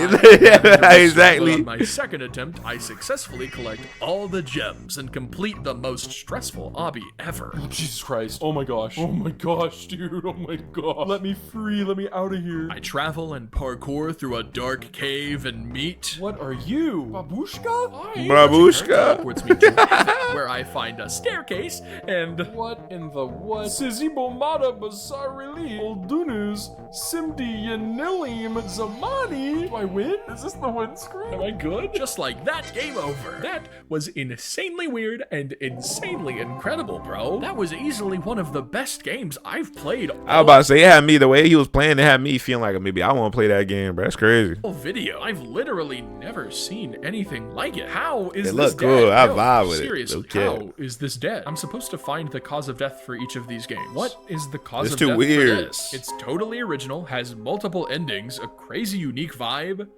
exactly. On my second attempt, I successfully collect all the gems and complete the most stressful obby ever. Oh, Jesus Christ. Oh my gosh. Oh my gosh, dude. Oh my god. Let me free. Let me out of here. I travel and parkour through a dark cave and meet... What are you? Babushka? Babushka? Towards me to heaven, where I find a staircase and... What in the what? Sizi Bomada Basarili Oldunus Simdi Yanilim Zamani. Do I win? Is this the win screen? Am I good? Just like that, game over. That was insanely weird and insanely incredible, bro. That was easily one of the best games I've played. I was about to say, it had me, the way he was playing, it had me feeling like maybe I want to play that game, bro. That's crazy. Video. I've literally never seen anything like it. How is it this look dead? cool. I No, vibe with seriously, it. Okay. how is this dead? I'm supposed to find the cause of death for each of these games. What is the cause It's of too death weird. for this? It's totally original, has multiple endings, a crazy unique vibe.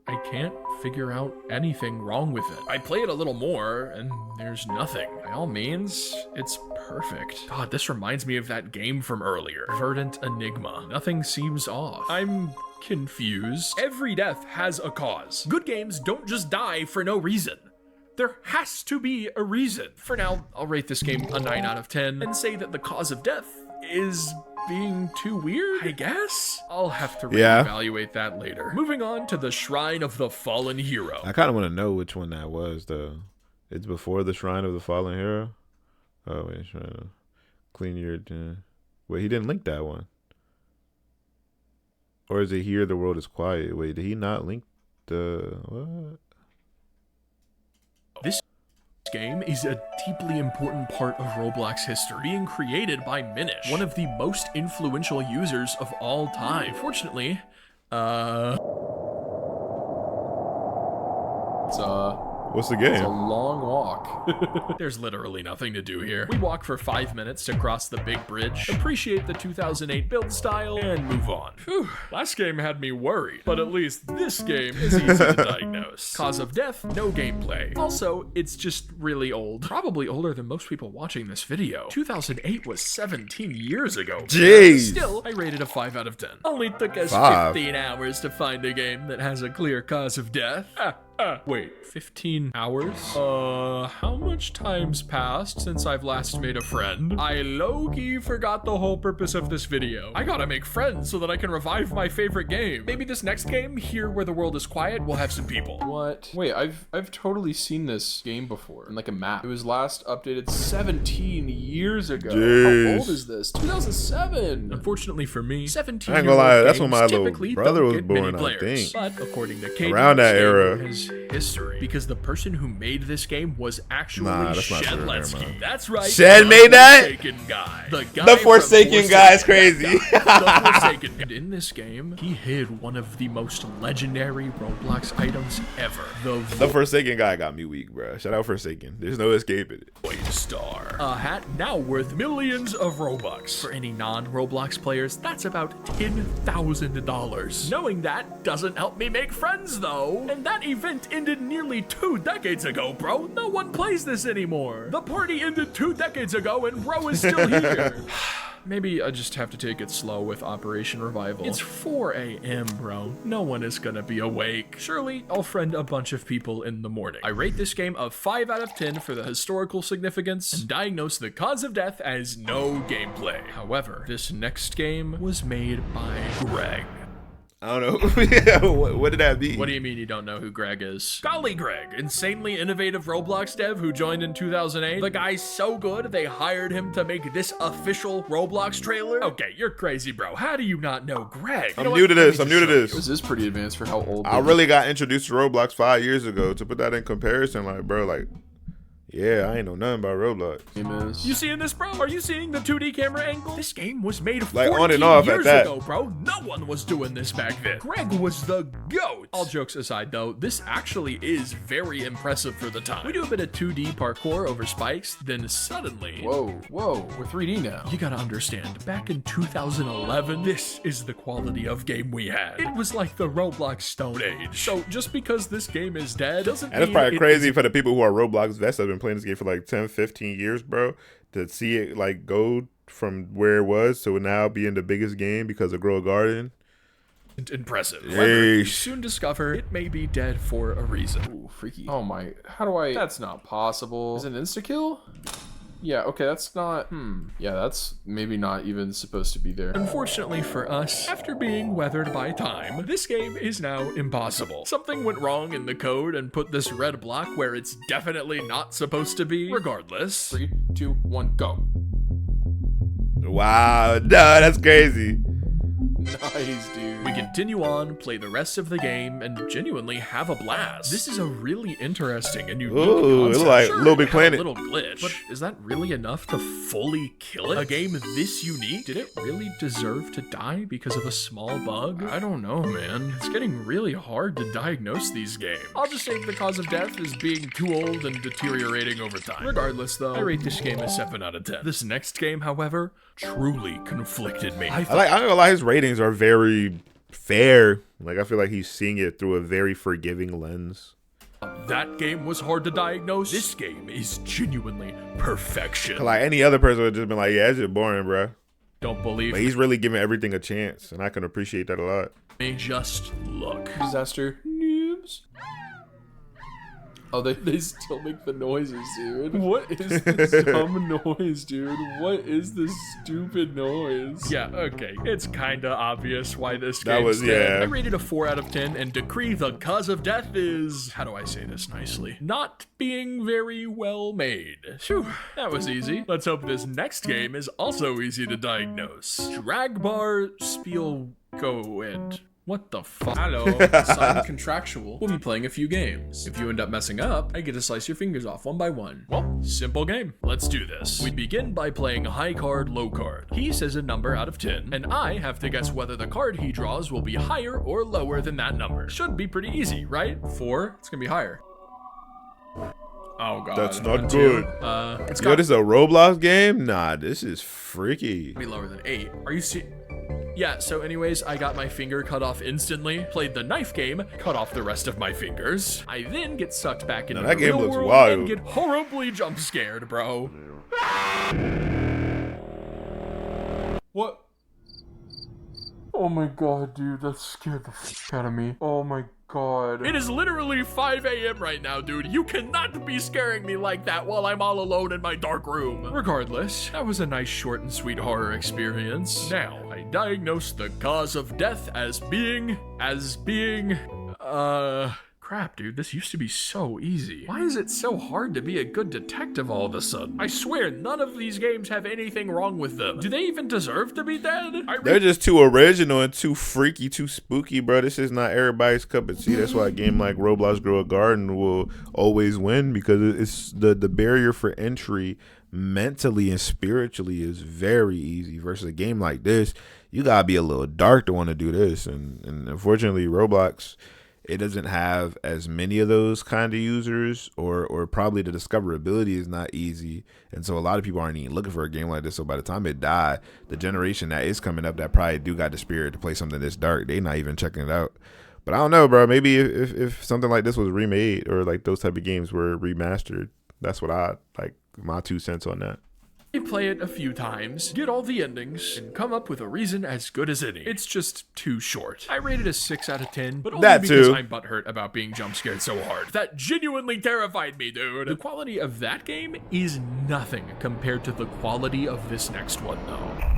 I can't figure out anything wrong with it. I play it a little more, and there's nothing. By all means, it's perfect. God, this reminds me of that game from earlier, Verdant Enigma. Nothing seems off. I'm confused. Every death has a cause. Good games don't just die for no reason. There has to be a reason. For now, I'll rate this game a 9 out of 10 and say that the cause of death is being too weird, I guess? I'll have to reevaluate that later. Moving on to the Shrine of the Fallen Hero. I kind of want to know which one that was, though. It's before the Shrine of the Fallen Hero? Oh, wait, Shrine of... Clean your... Wait, he didn't link that one. Or is it Here the World is Quiet? Wait, did he not link the... What? This game is a deeply important part of Roblox history, being created by Minish, one of the most influential users of all time. Unfortunately, What's the game? It's a long walk. There's literally nothing to do here. We walk for 5 minutes to cross the big bridge, appreciate the 2008 build style, and move on. Phew, last game had me worried, but at least this game is easy to diagnose. Cause of death, no gameplay. Also, it's just really old. Probably older than most people watching this video. 2008 was 17 years ago. Jeez. Still, I rated a 5 out of 10. Only took us 15 hours to find a game that has a clear cause of death. Wait, 15 hours? How much time's passed since I've last made a friend? I low-key forgot the whole purpose of this video. I gotta make friends so that I can revive my favorite game. Maybe this next game, Here Where the World is Quiet, will have some people. What? Wait, I've totally seen this game before in like a map. It was last updated 17 years ago. Jeez. How old is this? 2007. Unfortunately for me, 17 I ain't gonna lie, that's when my little brother was born, I think. But according to Katie, around that era. History, because the person who made this game was actually Shedletsky. That's right. Shed made that? Guy. The Forsaken guy is crazy. The Forsaken. And in this game, he hid one of the most legendary Roblox items ever. The Forsaken guy got me weak, bro. Shout out Forsaken. There's no escaping it. Void Star. A hat now worth millions of Robux. For any non-Roblox players, that's about $10,000. Knowing that doesn't help me make friends, though. And that event ended nearly 2 decades ago, bro. No one plays this anymore. The party ended 2 decades ago and bro is still here. Maybe I just have to take it slow with Operation Revival. It's 4 a.m., bro. No one is gonna be awake. Surely, I'll friend a bunch of people in the morning. I rate this game a 5 out of 10 for the historical significance and diagnose the cause of death as no gameplay. However, this next game was made by Greg. I don't know. What did that mean? What do you mean you don't know who Greg is? Golly Greg, insanely innovative Roblox dev who joined in 2008. The guy's so good, they hired him to make this official Roblox trailer. Okay, you're crazy, bro. How do you not know Greg? I'm new to this. This is pretty advanced for how old I really got introduced to Roblox 5 years ago. To put that in comparison, like, bro, like, yeah, I ain't know nothing about Roblox. You seeing this, bro? Are you seeing the 2D camera angle? This game was made like 14 on and off years at that. ago, bro. No one was doing this back then. Greg was the GOAT. All jokes aside, though, this actually is very impressive for the time. We do a bit of 2D parkour over spikes, then suddenly... Whoa, we're 3D now. You gotta understand, back in 2011, this is the quality of game we had. It was like the Roblox Stone Age. So just because this game is dead doesn't mean... And it's probably crazy for the people who are Roblox vets that have been playing this game for like 10, 15 years, bro, to see it like go from where it was to now being the biggest game because of Grow a Garden. Impressive. However, you soon discover it may be dead for a reason. Ooh, freaky. Oh my, how do I... That's not possible. Is it an insta-kill? Yeah, okay, that's not... Yeah, that's maybe not even supposed to be there. Unfortunately for us, after being weathered by time, this game is now impossible. Something went wrong in the code and put this red block where it's definitely not supposed to be. Regardless. 3, 2, 1, go. Wow, no, that's crazy. Nice, dude. We continue on, play the rest of the game, and genuinely have a blast. This is a really interesting and unique concept. It's like Little Big Planet. A little glitch, but is that really enough to fully kill it? A game this unique? Did it really deserve to die because of a small bug? I don't know, man. It's getting really hard to diagnose these games. I'll just say the cause of death is being too old and deteriorating over time. Regardless, though, I rate this game a 7 out of 10. This next game, however, truly conflicted me. I'm not gonna lie, his ratings are very fair. Like, I feel like he's seeing it through a very forgiving lens. That game was hard to diagnose. This game is genuinely perfection. Like, any other person would have just been like, yeah, it's just boring, bro. Don't believe but he's really giving everything a chance, and I can appreciate that a lot. May just look. Disaster noobs. Oh, they still make the noises, dude. What is this dumb noise, dude? What is this stupid noise? Yeah, okay. It's kinda obvious why this That game's was- dead. yeah. I rated a 4 out of 10 and decree the cause of death is, how do I say this nicely? Not being very well made. Phew, that was easy. Let's hope this next game is also easy to diagnose. Dragbar Spielgoend. What the fuck? Hello, signed contractual. We'll be playing a few games. If you end up messing up, I get to slice your fingers off one by one. Well, simple game. Let's do this. We begin by playing high card, low card. He says a number out of 10, and I have to guess whether the card he draws will be higher or lower than that number. Should be pretty easy, right? 4? It's gonna be higher. Oh god. That's not 1, good. 2. It's Yo, got this is a Roblox game? Nah, this is freaky. to be lower than 8. Are you Yeah, so anyways, I got my finger cut off instantly, played the knife game, cut off the rest of my fingers. I then get sucked back into that the game real looks world wild. and get horribly jump scared, bro. What? Oh my god, dude, that scared the fuck out of me. Oh my god. It is literally 5 a.m. right now, dude. You cannot be scaring me like that while I'm all alone in my dark room. Regardless, that was a nice short and sweet horror experience. Now, I diagnosed the cause of death as being, crap, dude, this used to be so easy. Why is it so hard to be a good detective all of a sudden? I swear, none of these games have anything wrong with them. Do they even deserve to be dead? They're just too original and too freaky, too spooky, bro. This is not everybody's cup of tea. That's why a game like Roblox Grow a Garden will always win, because it's the barrier for entry mentally and spiritually is very easy, versus a game like this, you gotta be a little dark to want to do this. And unfortunately, Roblox, it doesn't have as many of those kind of users, or probably the discoverability is not easy. And so a lot of people aren't even looking for a game like this. So by the time it die, the generation that is coming up that probably do got the spirit to play something this dark, they not even checking it out. But I don't know, bro. Maybe if something like this was remade, or like those type of games were remastered, that's what I like, my 2 cents on that. Play it a few times, get all the endings, and come up with a reason as good as any. It's just too short. I rated a 6 out of 10, but only That because too. I'm butthurt about being jump scared so hard. That genuinely terrified me, dude. The quality of that game is nothing compared to the quality of this next one, though.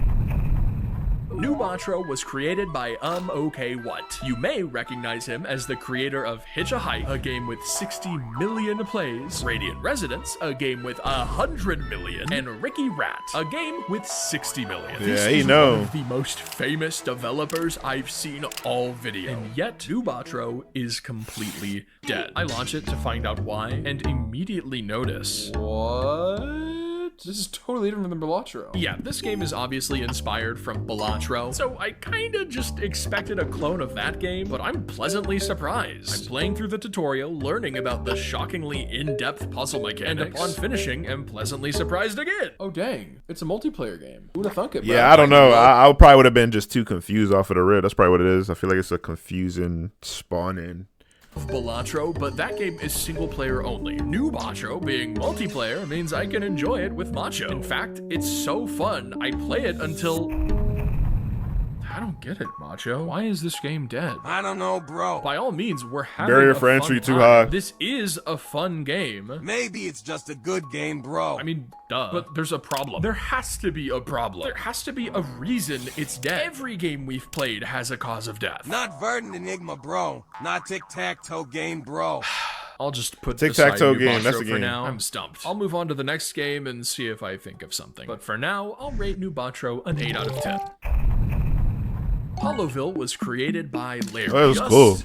Ubatro was created by OK What. You may recognize him as the creator of Hitch a Hike, a game with 60 million plays, Radiant Residence, a game with 100 million, and Ricky Rat, a game with 60 million. Yeah, This he is know. one of the most famous developers I've seen all video. And yet, Ubatro is completely dead. I launch it to find out why, and immediately notice. What? This is totally different than Ubatro. Yeah, this game is obviously inspired from Ubatro, so I kinda just expected a clone of that game, but I'm pleasantly surprised. I'm playing through the tutorial, learning about the shockingly in-depth puzzle mechanics, and upon finishing, am pleasantly surprised again. Oh dang, it's a multiplayer game. Who'd have thunk it, bro? Yeah, I don't know. I probably would have been just too confused off of the rip. That's probably what it is. I feel like it's a confusing spawn-in. Ubatro, but that game is single player only. Ubatro being multiplayer means I can enjoy it with Macho. In fact, it's so fun, I play it until... I don't get it, Macho. Why is this game dead? I don't know, bro. By all means, we're having Barrier a for entry fun too time. high. This is a fun game. Maybe it's just a good game, bro. I mean, duh. But there's a problem. There has to be a problem. There has to be a reason it's dead. Every game we've played has a cause of death. Not Verdant Enigma, bro. Not Tic Tac Toe game, bro. I'll just put Tic aside Tac Toe game, Ubatro that's the for game. now. I'm stumped. I'll move on to the next game and see if I think of something. But for now, I'll rate Ubatro an 8 out of 10. Holoville was created by Larry. That was cool.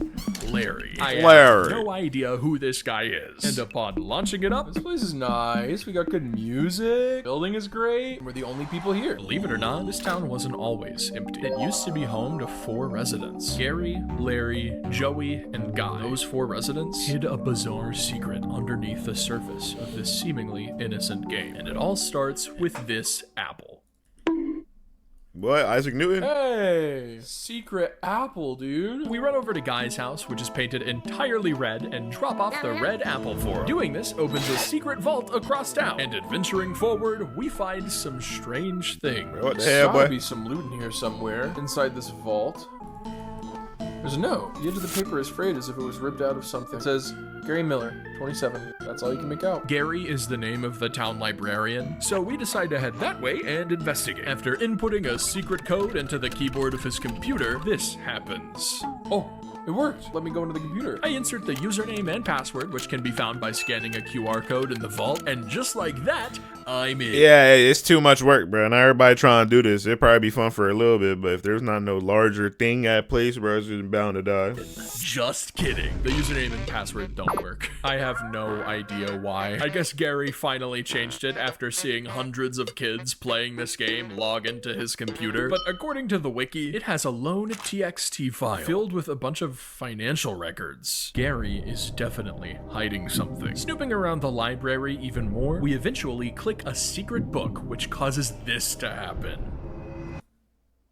Larry. I Larry. have no idea who this guy is. And upon launching it up, This place is nice. We got good music. Building is great. We're the only people here. believe it or not, this town wasn't always empty. It used to be home to 4 residents. Gary, Larry, Joey, and Guy. Those 4 residents hid a bizarre secret underneath the surface of this seemingly innocent game. And it all starts with this apple. What? Isaac Newton? Hey, secret apple, dude. We run over to Guy's house, which is painted entirely red, and drop off the red apple for him. Doing this opens a secret vault across town. And adventuring forward, we find some strange things. What the There's hell, gotta boy? be some loot in here somewhere inside this vault. There's a note. The edge of the paper is frayed as if it was ripped out of something. It says, Gary Miller, 27. That's all you can make out. Gary is the name of the town librarian, so we decide to head that way and investigate. After inputting a secret code into the keyboard of his computer, this happens. Oh, it worked. Let me go into the computer. I insert the username and password, which can be found by scanning a QR code in the vault, and just like that, I'm in. Yeah, it's too much work, bro. Not everybody trying to do this. It'd probably be fun for a little bit, but if there's not no larger thing at place, bro, it's just bound to die. Just kidding. The username and password don't work. I have no idea why. I guess Gary finally changed it after seeing hundreds of kids playing this game log into his computer. But according to the wiki, it has a lone TXT file filled with a bunch of financial records. Gary is definitely hiding something. Snooping around the library even more, we eventually click a secret book, which causes this to happen.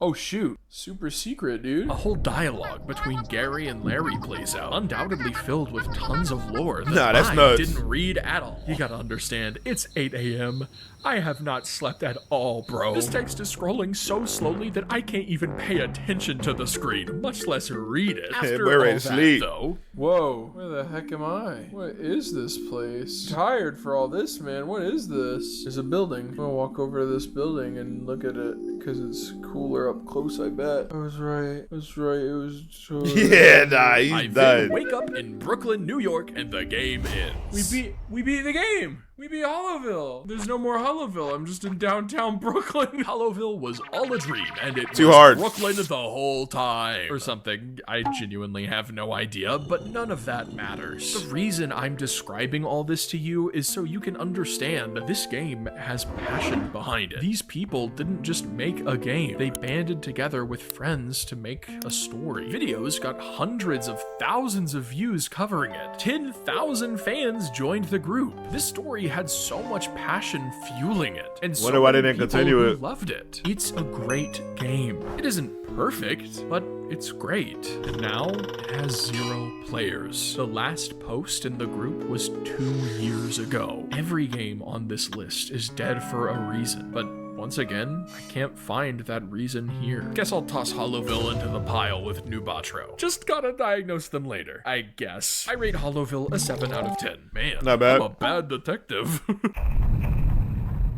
Oh shoot, super secret, dude. A whole dialogue between Gary and Larry plays out, undoubtedly filled with tons of lore that I nuts. didn't read at all. You gotta understand, it's 8 a.m. I have not slept at all, bro. This text is scrolling so slowly that I can't even pay attention to the screen, much less read it. After we're all ready that, to sleep. though, Whoa, where the heck am I? What is this place? Tired for all this, man. What is this? There's a building. I'm gonna walk over to this building and look at it because it's cooler up close, I bet. I was right. I was right. It was so... Yeah, nah, I he's then done. wake up in Brooklyn, New York, and the game ends. We beat the game. We beat Holoville. There's no more Holoville. I'm just in downtown Brooklyn. Holoville was all a dream, and it Too was hard. Brooklyn the whole time. Or something. I genuinely have no idea, but none of that matters. The reason I'm describing all this to you is so you can understand this game has passion behind it. These people didn't just make a game. They banded together with friends to make a story. Videos got hundreds of thousands of views covering it. 10,000 fans joined the group. This story had so much passion fueling it, and so Wonder why they many didn't people continue who it. loved it. It's a great game. It isn't perfect, but it's great. And now it has 0 players. The last post in the group was 2 years ago. Every game on this list is dead for a reason, but once again, I can't find that reason here. Guess I'll toss Holoville into the pile with Ubatro. Just gotta diagnose them later, I guess. I rate Holoville a 7 out of 10. Man, Not bad. I'm a bad detective.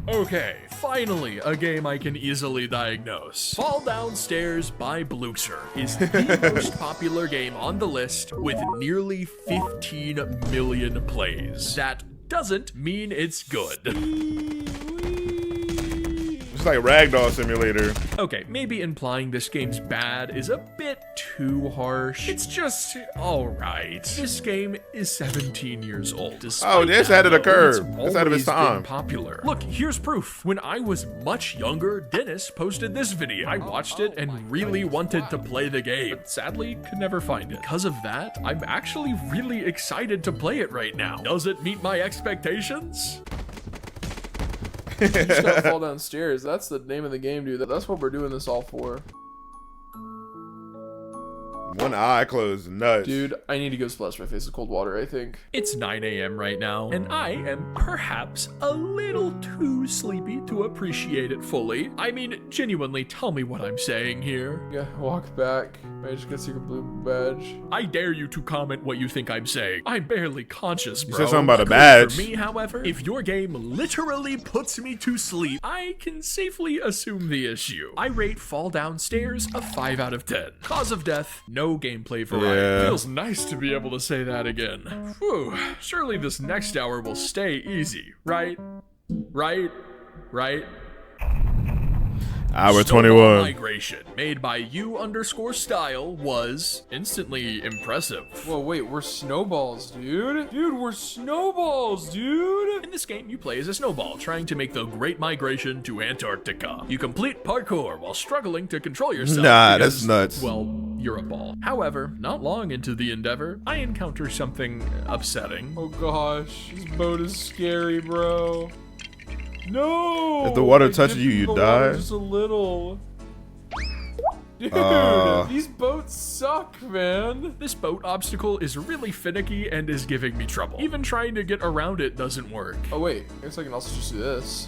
Okay, finally, a game I can easily diagnose. Fall Downstairs by Bluxer is the most popular game on the list with nearly 15 million plays. That doesn't mean it's good. It's like Ragdoll Simulator. Okay, maybe implying this game's bad is a bit too harsh. It's just alright. This game is 17 years old. Oh, this ahead of the curve. It's It's ahead of its always been time. popular. Look, here's proof. When I was much younger, Dennis posted this video. I watched it and really wanted to play the game, but sadly could never find it. Because of that, I'm actually really excited to play it right now. Does it meet my expectations? You just gotta fall downstairs. That's the name of the game, dude. That's what we're doing this all for. One eye closed, nuts. Dude, I need to go splash my face with cold water, I think. It's 9 a.m. right now, and I am perhaps a little too sleepy to appreciate it fully. I mean, genuinely, tell me what I'm saying here. Yeah, walk back. I just got secret blue badge. I dare you to comment what you think I'm saying. I'm barely conscious, bro. said something about a Luckily badge. For me, however, if your game literally puts me to sleep, I can safely assume the issue. I rate Fall Downstairs a 5 out of 10. Cause of death, no gameplay variety. Yeah. Feels nice to be able to say that again. Whew, surely this next hour will stay easy, right? Right? Hour Snowball 21. Migration, made by U_style, was instantly impressive. Whoa, wait, we're snowballs, dude. Dude, we're snowballs, dude. In this game, you play as a snowball, trying to make the Great Migration to Antarctica. You complete parkour while struggling to control yourself. Nah, because, that's nuts. Well, you're a ball. However, not long into the endeavor, I encounter something upsetting. Oh gosh, this boat is scary, bro. No! If the water I touches dipped you, in you the die. water just a little. Dude, these boats suck, man. This boat obstacle is really finicky and is giving me trouble. Even trying to get around it doesn't work. Oh wait, I guess I can also just do this.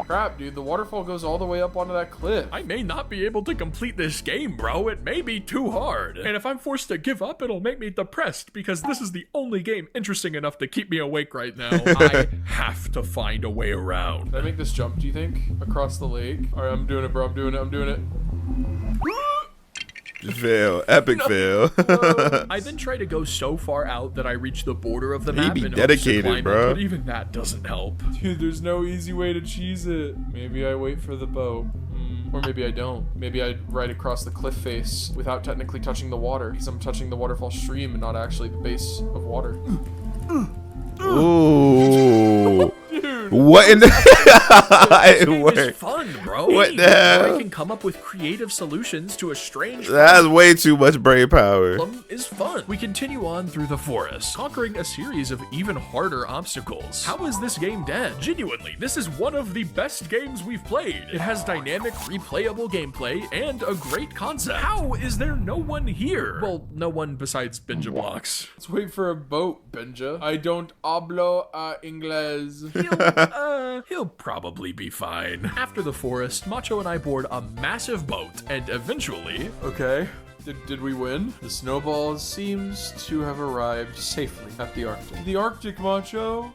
Crap, dude, the waterfall goes all the way up onto that cliff. I may not be able to complete this game, bro. It may be too hard. And if I'm forced to give up, it'll make me depressed because this is the only game interesting enough to keep me awake right now. I have to find a way around. Can I make this jump, do you think? Across the lake? All right, I'm doing it, bro. I'm doing it. Fail. Epic fail. I then try to go so far out that I reach the border of the map. He be and hopes to dedicated, climb bro. it, but even that doesn't help. Dude, there's no easy way to cheese it. Maybe I wait for the boat. Or maybe I don't. Maybe I ride across the cliff face without technically touching the water, because I'm touching the waterfall stream and not actually the base of water. Ooh. Dude. What in the This it game worked. is fun, bro. What the Where hell? I can come up with creative solutions to a strange That's way too much brain power. problem is fun. We continue on through the forest, conquering a series of even harder obstacles. How is this game dead? Genuinely, this is one of the best games we've played. It has dynamic, replayable gameplay and a great concept. How is there no one here? Well, no one besides Benja Blocks. Let's wait for a boat, Benja. I don't hablo inglés. He'll probably be fine. After the forest, Macho and I board a massive boat, and eventually... Okay. Did we win? The snowball seems to have arrived safely at the Arctic. The Arctic, Macho?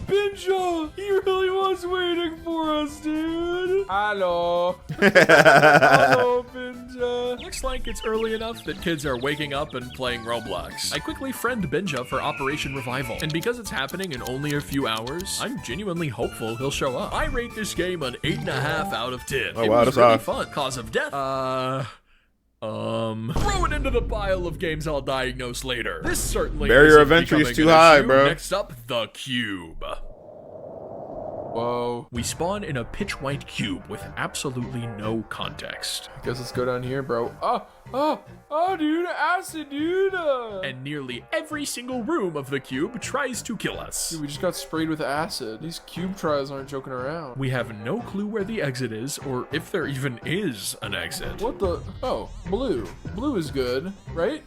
Benja! He really was waiting for us, dude! Hello! Hello, Benja! Looks like it's early enough that kids are waking up and playing Roblox. I quickly friend Benja for Operation Revival, and because it's happening in only a few hours, I'm genuinely hopeful he'll show up. I rate this game an 8.5 out of 10. Oh, It wow, was that's really high. fun. Cause of death? Throw it into the pile of games I'll diagnose later. This certainly Barrier isn't of entry is becoming too an high, issue. bro. Next up, the cube. Whoa. We spawn in a pitch white cube with absolutely no context. Guess let's go down here, bro. Oh, dude, acid, dude! And nearly every single room of the cube tries to kill us. Dude, we just got sprayed with acid. These cube trials aren't joking around. We have no clue where the exit is, or if there even is an exit. What the? Oh, blue. Blue is good, right?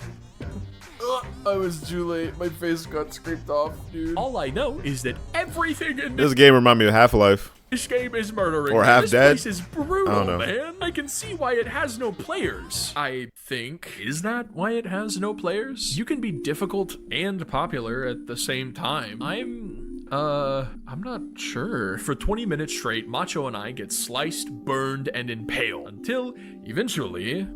I was too late. My face got scraped off, dude. All I know is that everything in This game remind me of Half-Life. this game is murdering. Or me. Half This Dead? place is brutal, I don't know. man. I can see why it has no players. I think. Is that why it has no players? You can be difficult and popular at the same time. I'm not sure. For 20 minutes straight, Macho and I get sliced, burned, and impaled until eventually...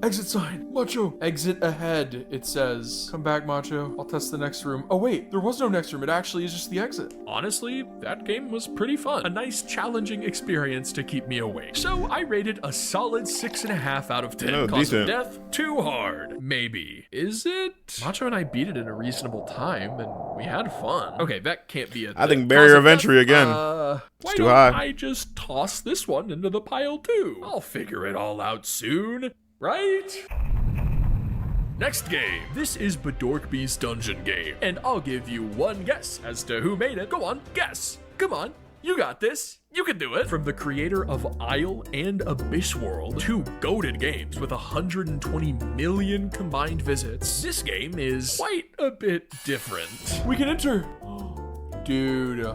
Exit sign. Macho. Exit ahead, it says. Come back, Macho. I'll test the next room. Oh, wait. There was no next room. It actually is just the exit. Honestly, that game was pretty fun. A nice, challenging experience to keep me awake. So I rated a solid 6.5 out of 10. Oh, Cause decent. of death, too hard. Maybe. Is it? Macho and I beat it in a reasonable time, and we had fun. Okay, that can't be it. I think barrier of entry again. Why too don't high. I just toss this one into the pile too? I'll figure it all out soon, right? Next game. This is Bedorkby's dungeon game, and I'll give you one guess as to who made it. Go on, guess. Come on, you got this. You can do it. From the creator of Isle and Abyss World, two goated games with 120 million combined visits, this game is quite a bit different. We can enter. Dude.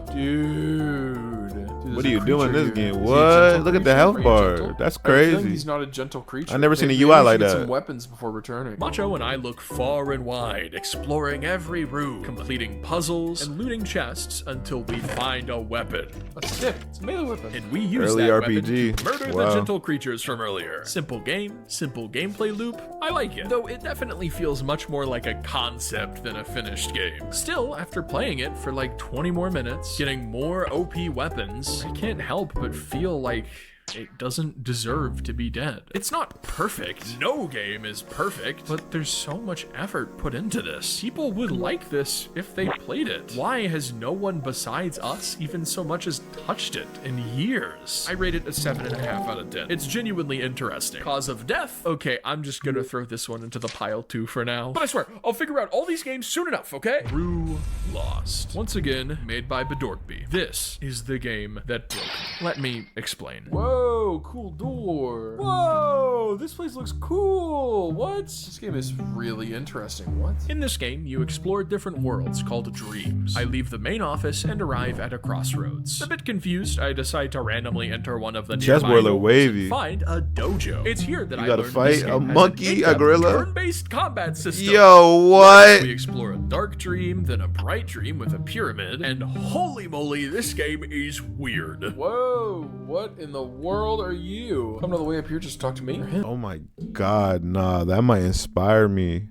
What are you doing in this game? What? Look at the health bar. That's I feel like crazy. he's not a gentle creature. I've never seen a Maybe UI we like should get that. some weapons before returning. Macho and I look far and wide, exploring every room, completing puzzles, and looting chests until we find a weapon. A stick. It's a melee weapon. And we use Early that RPG. weapon to murder the Wow. gentle creatures from earlier. Simple game, simple gameplay loop. I like it, though it definitely feels much more like a concept than a finished game. Still, after playing it for like 20 more minutes, getting more OP weapons, I can't help but feel like it doesn't deserve to be dead. It's not perfect. No game is perfect, but there's so much effort put into this. People would like this if they played it. Why has no one besides us even so much as touched it in years? I rate it a 7.5 out of 10. It's genuinely interesting. Cause of death? Okay, I'm just gonna throw this one into the pile too for now. But I swear, I'll figure out all these games soon enough, okay? Rue Lost. Once again, made by Bedorkby. This is the game that broke me. Let me explain. Whoa, Whoa, cool door. Whoa, this place looks cool. What? This game is really interesting. What? In this game, you explore different worlds called dreams. I leave the main office and arrive at a crossroads. A bit confused, I decide to randomly enter one of the nearby Chessboard look doors wavy. and find a dojo. It's here that You I gotta learned fight this game a has an monkey, a in-depth gorilla? turn-based combat system. Yo, what? We explore a dark dream, then a bright dream with a pyramid, and holy moly, this game is weird. Whoa, what in the world are you? Come all the way up here just to talk to me or him? Oh my god, nah, that might inspire me.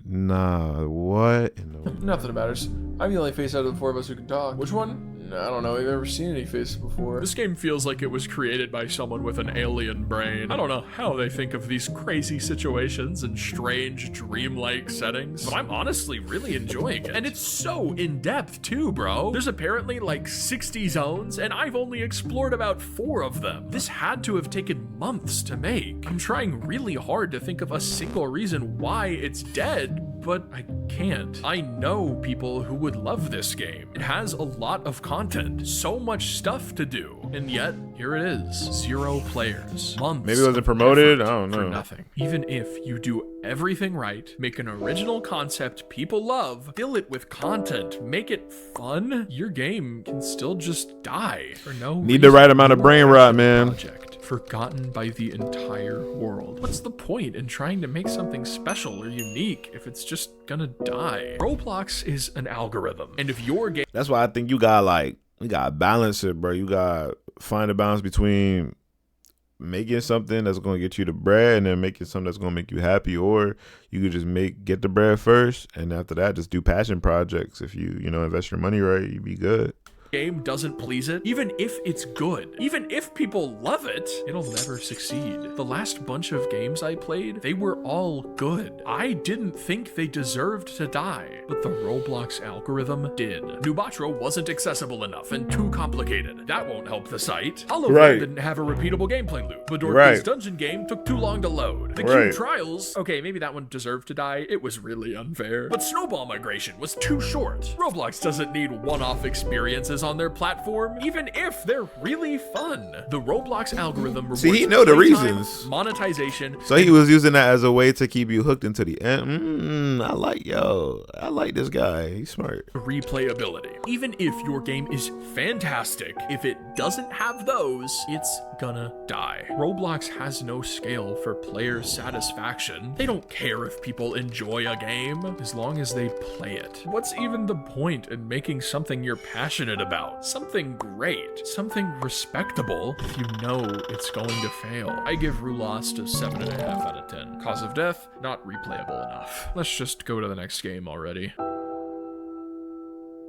Nah, what in the Nothing matters. I'm the only face out of the four of us who can talk. Which one? I don't know. I've never seen any faces before. This game feels like it was created by someone with an alien brain. I don't know how they think of these crazy situations and strange dreamlike settings, but I'm honestly really enjoying it. And it's so in-depth too, bro. There's apparently like 60 zones, and I've only explored about 4 of them. This had to have taken months to make. I'm trying really hard to think of a single reason why it's dead, but I can't. I know people who would love this game. It has a lot of content, so much stuff to do, and yet here it is. 0 players. Months. Maybe it wasn't promoted? I of don't effort know. For nothing. Even if you do everything right, make an original concept people love, fill it with content, make it fun, your game can still just die for no Need the right amount of brain rot, man. Project. Forgotten by the entire world. What's the point in trying to make something special or unique if it's just gonna die? Roblox is an algorithm, and if your game That's why I think you gotta balance it, bro. You gotta find a balance between making something that's gonna get you the bread and then making something that's gonna make you happy, or you could just get the bread first, and after that just do passion projects. If you invest your money right, you be good. game doesn't please it, even if it's good, even if people love it, it'll never succeed. The last bunch of games I played, they were all good. I didn't think they deserved to die, but the Roblox algorithm did. Ubatro wasn't accessible enough and too complicated. That won't help the site. Holoville didn't have a repeatable gameplay loop. Bedorky's dungeon game took too long to load. The Cube Trials, okay, maybe that one deserved to die. It was really unfair. But Snowball Migration was too short. Roblox doesn't need one-off experiences on their platform, even if they're really fun. The Roblox algorithm rewards he know the playtime, reasons. monetization. So he was using that as a way to keep you hooked into the end. I like this guy. He's smart. Replayability. Even if your game is fantastic, if it doesn't have those, it's gonna die. Roblox has no scale for player satisfaction. They don't care if people enjoy a game, as long as they play it. What's even the point in making something you're passionate about? Something great, something respectable, if you know it's going to fail. I give Rulost a 7.5 out of 10. Cause of death, not replayable enough. Let's just go to the next game already.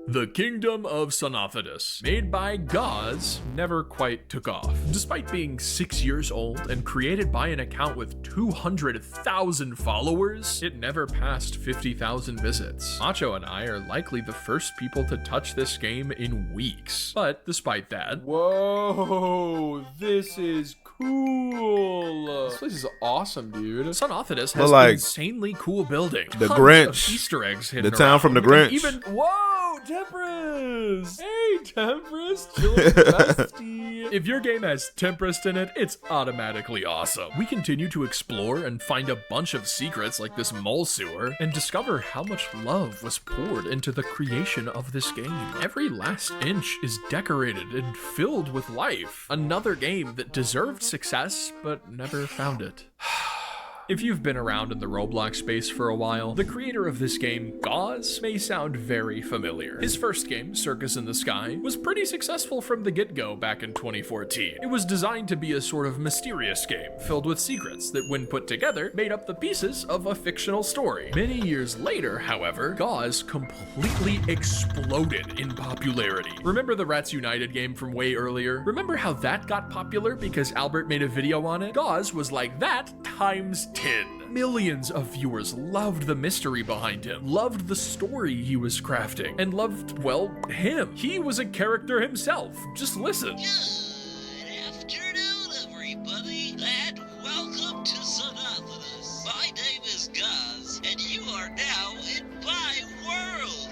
The Kingdom of Sonophodus, made by Gauze, never quite took off. Despite being 6 years old and created by an account with 200,000 followers, it never passed 50,000 visits. Macho and I are likely the first people to touch this game in weeks. But despite that, whoa, this is cool. This place is awesome, dude. Sonophodus has like, insanely cool buildings. The Tons Grinch. of Easter eggs hidden The town around, from The and Grinch. Even Whoa, Temperance! Hey, Temperance, chilling bestie. If your game has Tempest in it, it's automatically awesome. We continue to explore and find a bunch of secrets like this mole sewer and discover how much love was poured into the creation of this game. Every last inch is decorated and filled with life. Another game that deserved success, but never found it. If you've been around in the Roblox space for a while, the creator of this game, Gauze, may sound very familiar. His first game, Circus in the Sky, was pretty successful from the get-go back in 2014. It was designed to be a sort of mysterious game, filled with secrets that, when put together, made up the pieces of a fictional story. Many years later, however, Gauze completely exploded in popularity. Remember the Rats United game from way earlier? Remember how that got popular because Albert made a video on it? Gauze was like that times 10. Millions of viewers loved the mystery behind him, loved the story he was crafting, and loved, well, him. He was a character himself. Just listen. Good afternoon, everybody, and welcome to Sonophodus. My name is Gauze, and you are now in my world.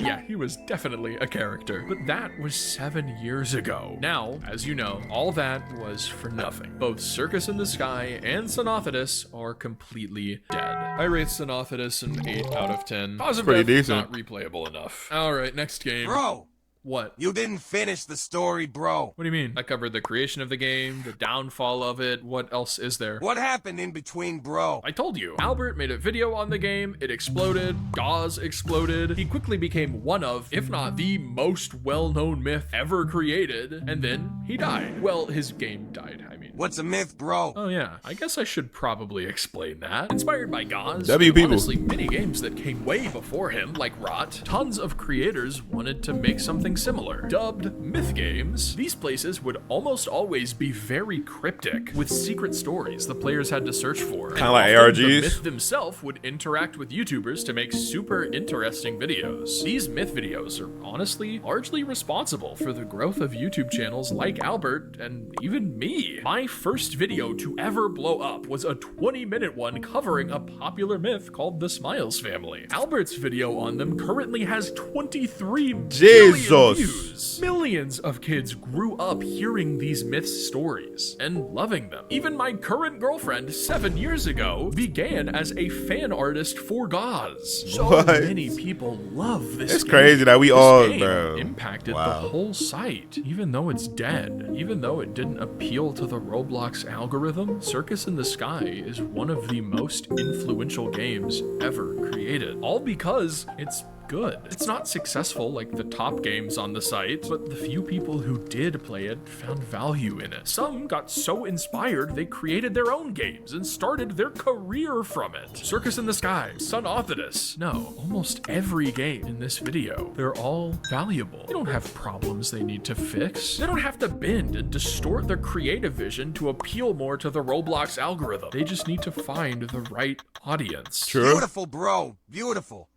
Yeah, he was definitely a character. But that was 7 years ago. Now, as you know, all that was for nothing. Both Circus in the Sky and Synophodus are completely dead. I rate Synophodus an 8 out of 10. Positive, pretty decent. not replayable enough. All right, next game. Bro, What? you didn't finish the story, bro. What do you mean? I covered the creation of the game, the downfall of it. What else is there? What happened in between, bro? I told you. Albert made a video on the game, it exploded, Gauze exploded. He quickly became one of, if not the most well-known myth ever created, and then he died. Well, his game died, I mean. What's a myth, bro? Oh yeah, I guess I should probably explain that. Inspired by Gauze, W people. honestly many games that came way before him, like Rot, tons of creators wanted to make something similar. Dubbed myth games, these places would almost always be very cryptic, with secret stories the players had to search for. Kinda like And often ARGs. The myth themselves would interact with YouTubers to make super interesting videos. These myth videos are honestly largely responsible for the growth of YouTube channels like Albert and even me. My first video to ever blow up was a 20-minute one covering a popular myth called the Smiles family. Albert's video on them currently has 23 million views. Millions of kids grew up hearing these myth stories and loving them. Even my current girlfriend 7 years ago began as a fan artist for Gauze. So What? many people love this It's game. crazy that we This all, game bro. impacted Wow. the whole site, even though it's dead. Even though it didn't appeal to the Roblox algorithm, Circus in the Sky is one of the most influential games ever created. All because it's good. It's not successful like the top games on the site, but the few people who did play it found value in it. Some got so inspired they created their own games and started their career from it. Circus in the Sky, Synophodus. No, almost every game in this video, they're all valuable. They don't have problems they need to fix. They don't have to bend and distort their creative vision to appeal more to the Roblox algorithm. They just need to find the right audience. True. Beautiful, bro. Beautiful.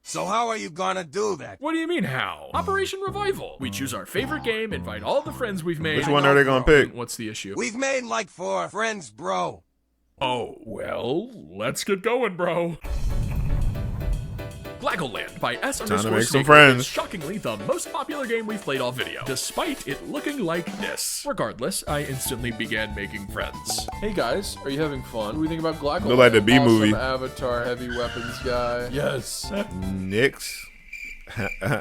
So how are you gonna do that? What do you mean how? Operation Revival. We choose our favorite game, invite all the friends we've made. Which one are they gonna pick? What's the issue? We've made like 4 friends, bro. Oh, well, let's get going, bro. Glaggleland by S to make some _ friends. is shockingly the most popular game we've played all video, despite it looking like this. Regardless, I instantly began making friends. Hey guys, are you having fun? What do you think about Glaggleland? Look like the B awesome movie. Avatar heavy weapons guy. Yes. Nyx.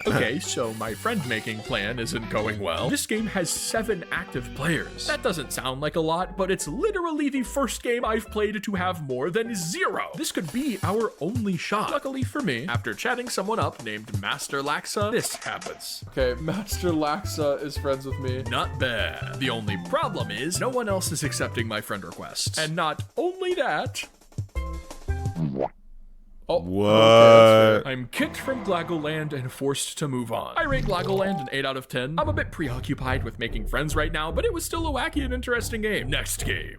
Okay, so my friend-making plan isn't going well. This game has 7 active players. That doesn't sound like a lot, but it's literally the first game I've played to have more than 0. This could be our only shot. Luckily for me, after chatting someone up named Master Laxa, this happens. Okay, Master Laxa is friends with me. Not bad. The only problem is no one else is accepting my friend requests. And not only that, Oh, What? okay, that's fair. I'm kicked from Glaggleland and forced to move on. I rate Glaggleland an 8 out of 10. I'm a bit preoccupied with making friends right now, but it was still a wacky and interesting game. Next game.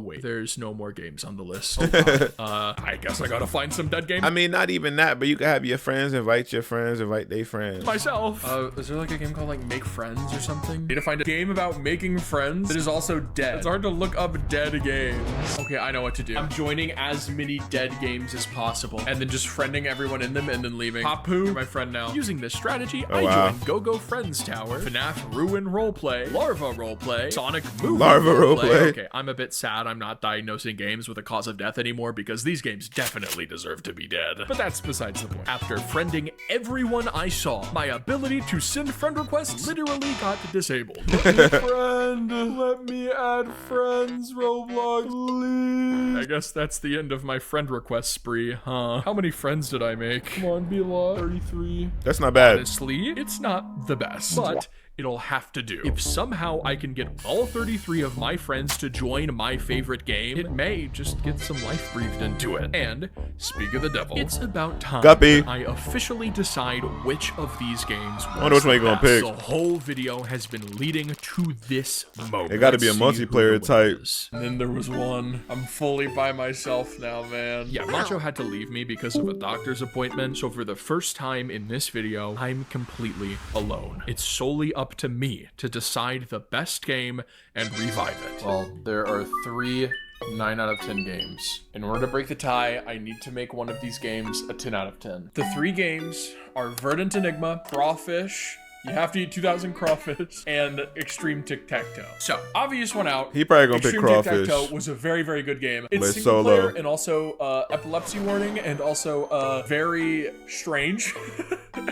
Wait. There's no more games on the list. I guess I gotta find some dead games I mean, not even that, but you can have your friends invite their friends. myself. Is there like a game called like Make Friends or something? Need to find a game about making friends that is also dead. It's hard to look up dead games. Okay, I know what to do. I'm joining as many dead games as possible and then just friending everyone in them and then leaving. Papu, my friend now. Using this strategy, Oh, I wow. joined Go-Go Friends Tower, FNAF Ruin Roleplay, Larva Roleplay, Sonic Movie Larva Roleplay. Okay, I'm a bit sad I'm not diagnosing games with a cause of death anymore because these games definitely deserve to be dead. But that's besides the point. After friending everyone I saw, my ability to send friend requests literally got disabled. Friend, let me add friends, Roblox, please. I guess that's the end of my friend request spree, huh? How many friends did I make? Come on, be alive. 33. That's not bad. Honestly, it's not the best, but it'll have to do. If somehow I can get all 33 of my friends to join my favorite game, it may just get some life breathed into it. And, speak of the devil, it's about time Guppy. I officially decide which of these games was wonder which one you gonna the best. pick. The whole video has been leading to this moment. It gotta be a Let's see who multiplayer the type. winner is. And then there was one. I'm fully by myself now, man. Yeah, Macho had to leave me because of a doctor's appointment, so for the first time in this video, I'm completely alone. It's solely up to me to decide the best game and revive it. Well, there are 3 9 out of 10 games. In order to break the tie, I need to make one of these games a 10 out of 10. The 3 games are Verdant Enigma, Crawfish, you have to eat 2,000 crawfish, and Extreme Tic Tac Toe. So, obvious one out. He probably gonna pick Crawfish. Extreme Tic Tac Toe was a very, very good game. It's single single player player and also epilepsy warning and also very strange.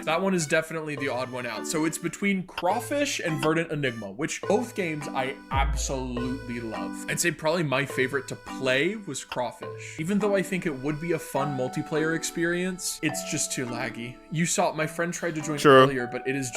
That one is definitely the odd one out. So it's between Crawfish and Verdant Enigma, which both games I absolutely love. I'd say probably my favorite to play was Crawfish. Even though I think it would be a fun multiplayer experience, it's just too laggy. You saw my friend tried to join earlier, but it is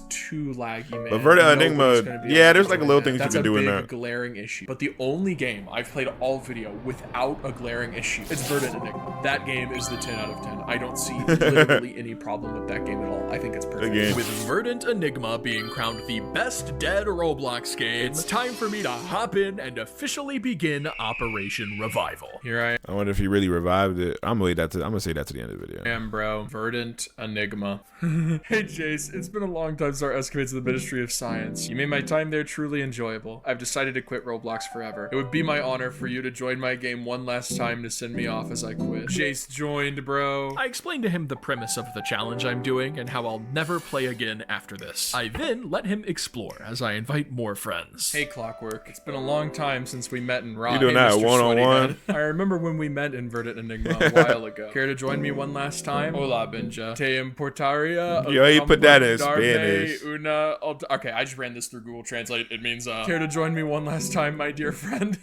too laggy, man. But Verdant Enigma, yeah, there's like a little things you can do in that. That's a big glaring issue. But the only game I've played all video without a glaring issue is Verdant Enigma. That game is the 10 out of 10. I don't see literally any problem with that game at all. I think it's perfect. With Verdant Enigma being crowned the best dead Roblox game, it's time for me to hop in and officially begin Operation Revival. Here I wonder if he really revived it. I'm gonna say that to the end of the video. Damn, bro. Verdant Enigma. Hey, Jace. It's been a long time since our escapades of the Ministry of Science. You made my time there truly enjoyable. I've decided to quit Roblox forever. It would be my honor for you to join my game one last time to send me off as I quit. Jace joined, bro. I explained to him the premise of the challenge I'm doing and how I'll never play again after this. I then let him explore as I invite more friends. Hey, Clockwork. It's been a long time since we met in Rock. You doing that one-on-one? I remember when we met in Verdant Enigma a while ago. Care to join me one last time? Hola, Benja. Te importaria. Yo, he put that in Spanish. Okay, I just ran this through Google Translate. It means, care to join me one last time, my dear friend?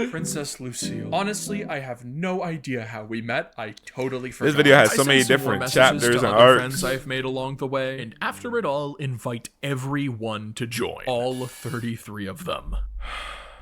Princess Lucille. Honestly, I have no idea how we met. I totally forgot. This video has so many different chapters and arcs. Friends I've made along the way, and after it all, invite everyone to join. All 33 of them.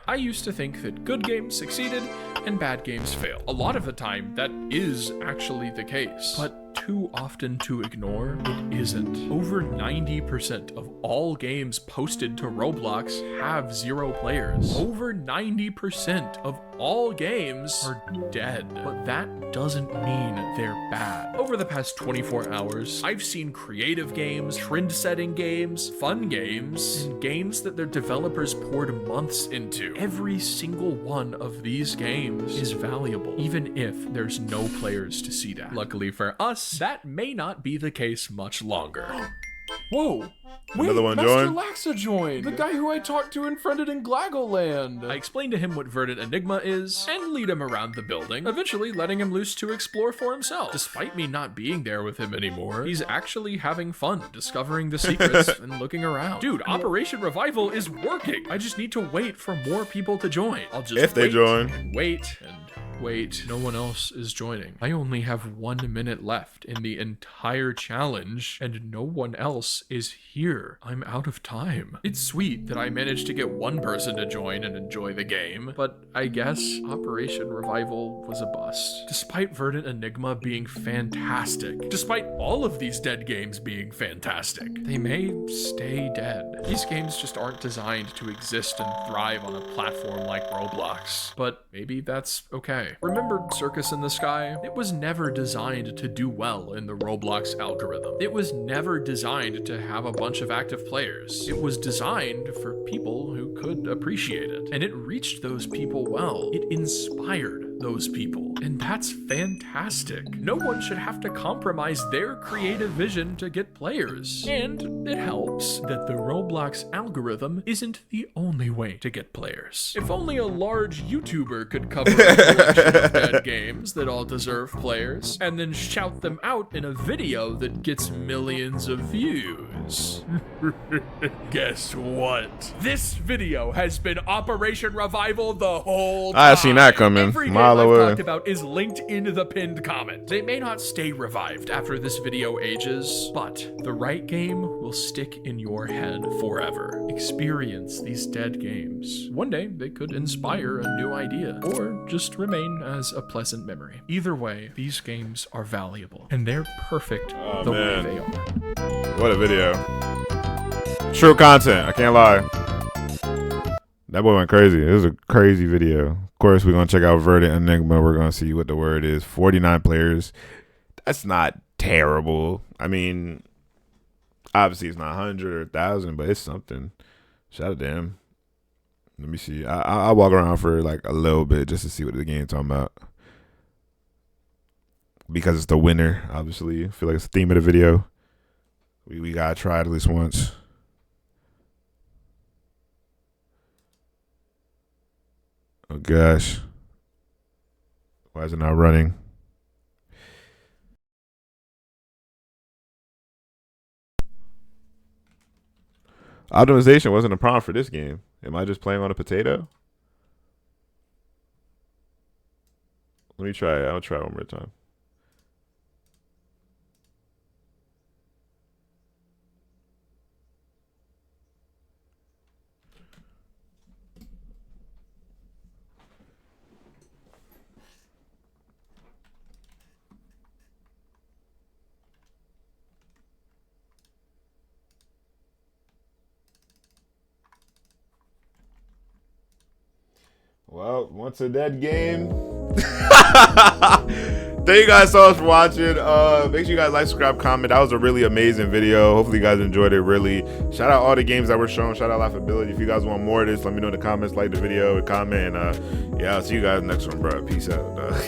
I used to think that good games succeeded and bad games failed. A lot of the time, that is actually the case. But too often to ignore, it isn't. Over 90% of all games posted to Roblox have 0 players. Over 90% of all games are dead. But that doesn't mean they're bad. Over the past 24 hours, I've seen creative games, trend-setting games, fun games, and games that their developers poured months into. Every single one of these games is valuable, even if there's no players to see that. Luckily for us, that may not be the case much longer. Whoa! Wait, Another one Master joined? Laxa joined! The guy who I talked to and friended in Glagoland! I explained to him what Verdant Enigma is, and lead him around the building, eventually letting him loose to explore for himself. Despite me not being there with him anymore, he's actually having fun discovering the secrets and looking around. Dude, Operation Revival is working! I just need to wait for more people to join. I'll just if they join. And wait. Wait, no one else is joining. I only have 1 minute left in the entire challenge, and no one else is here. I'm out of time. It's sweet that I managed to get one person to join and enjoy the game, but I guess Operation Revival was a bust. Despite Verdant Enigma being fantastic, despite all of these dead games being fantastic, they may stay dead. These games just aren't designed to exist and thrive on a platform like Roblox, but maybe that's okay. Remember Circus in the Sky? It was never designed to do well in the Roblox algorithm. It was never designed to have a bunch of active players. It was designed for people who could appreciate it. And it reached those people well. It inspired those people. And that's fantastic. No one should have to compromise their creative vision to get players. And it helps that the Roblox algorithm isn't the only way to get players. If only a large YouTuber could cover a collection of dead games that all deserve players, and then shout them out in a video that gets millions of views. Guess what? This video has been Operation Revival the whole time. I seen that coming. Every game I've talked about is linked in the pinned comment. They may not stay revived after this video ages, but the right game will stick in your head forever. Experience these dead games. One day, they could inspire a new idea, or just remain as a pleasant memory. Either way, these games are valuable, and they're perfect the way they are. What a video. True content, I can't lie. That boy went crazy. It was a crazy video. Of course, we're going to check out Verdant Enigma. We're going to see what the word is. 49 players. That's not terrible. I mean, obviously it's not 100 or 1,000, but it's something. Shout out to him. Let me see. I'll walk around for like a little bit just to see what the game's talking about. Because it's the winter, obviously. I feel like it's the theme of the video. We gotta try it at least once. Oh gosh. Why is it not running? Optimization wasn't a problem for this game. Am I just playing on a potato? Let me try it. I'll try it one more time. Well, once a dead game. Thank you guys so much for watching. Make sure you guys like, subscribe, comment. That was a really amazing video. Hopefully you guys enjoyed it. Really, shout out all the games that were shown. Shout out Laughability. If you guys want more of this, let me know in the comments. Like the video, comment. And yeah, I'll see you guys next one, bro. Peace out.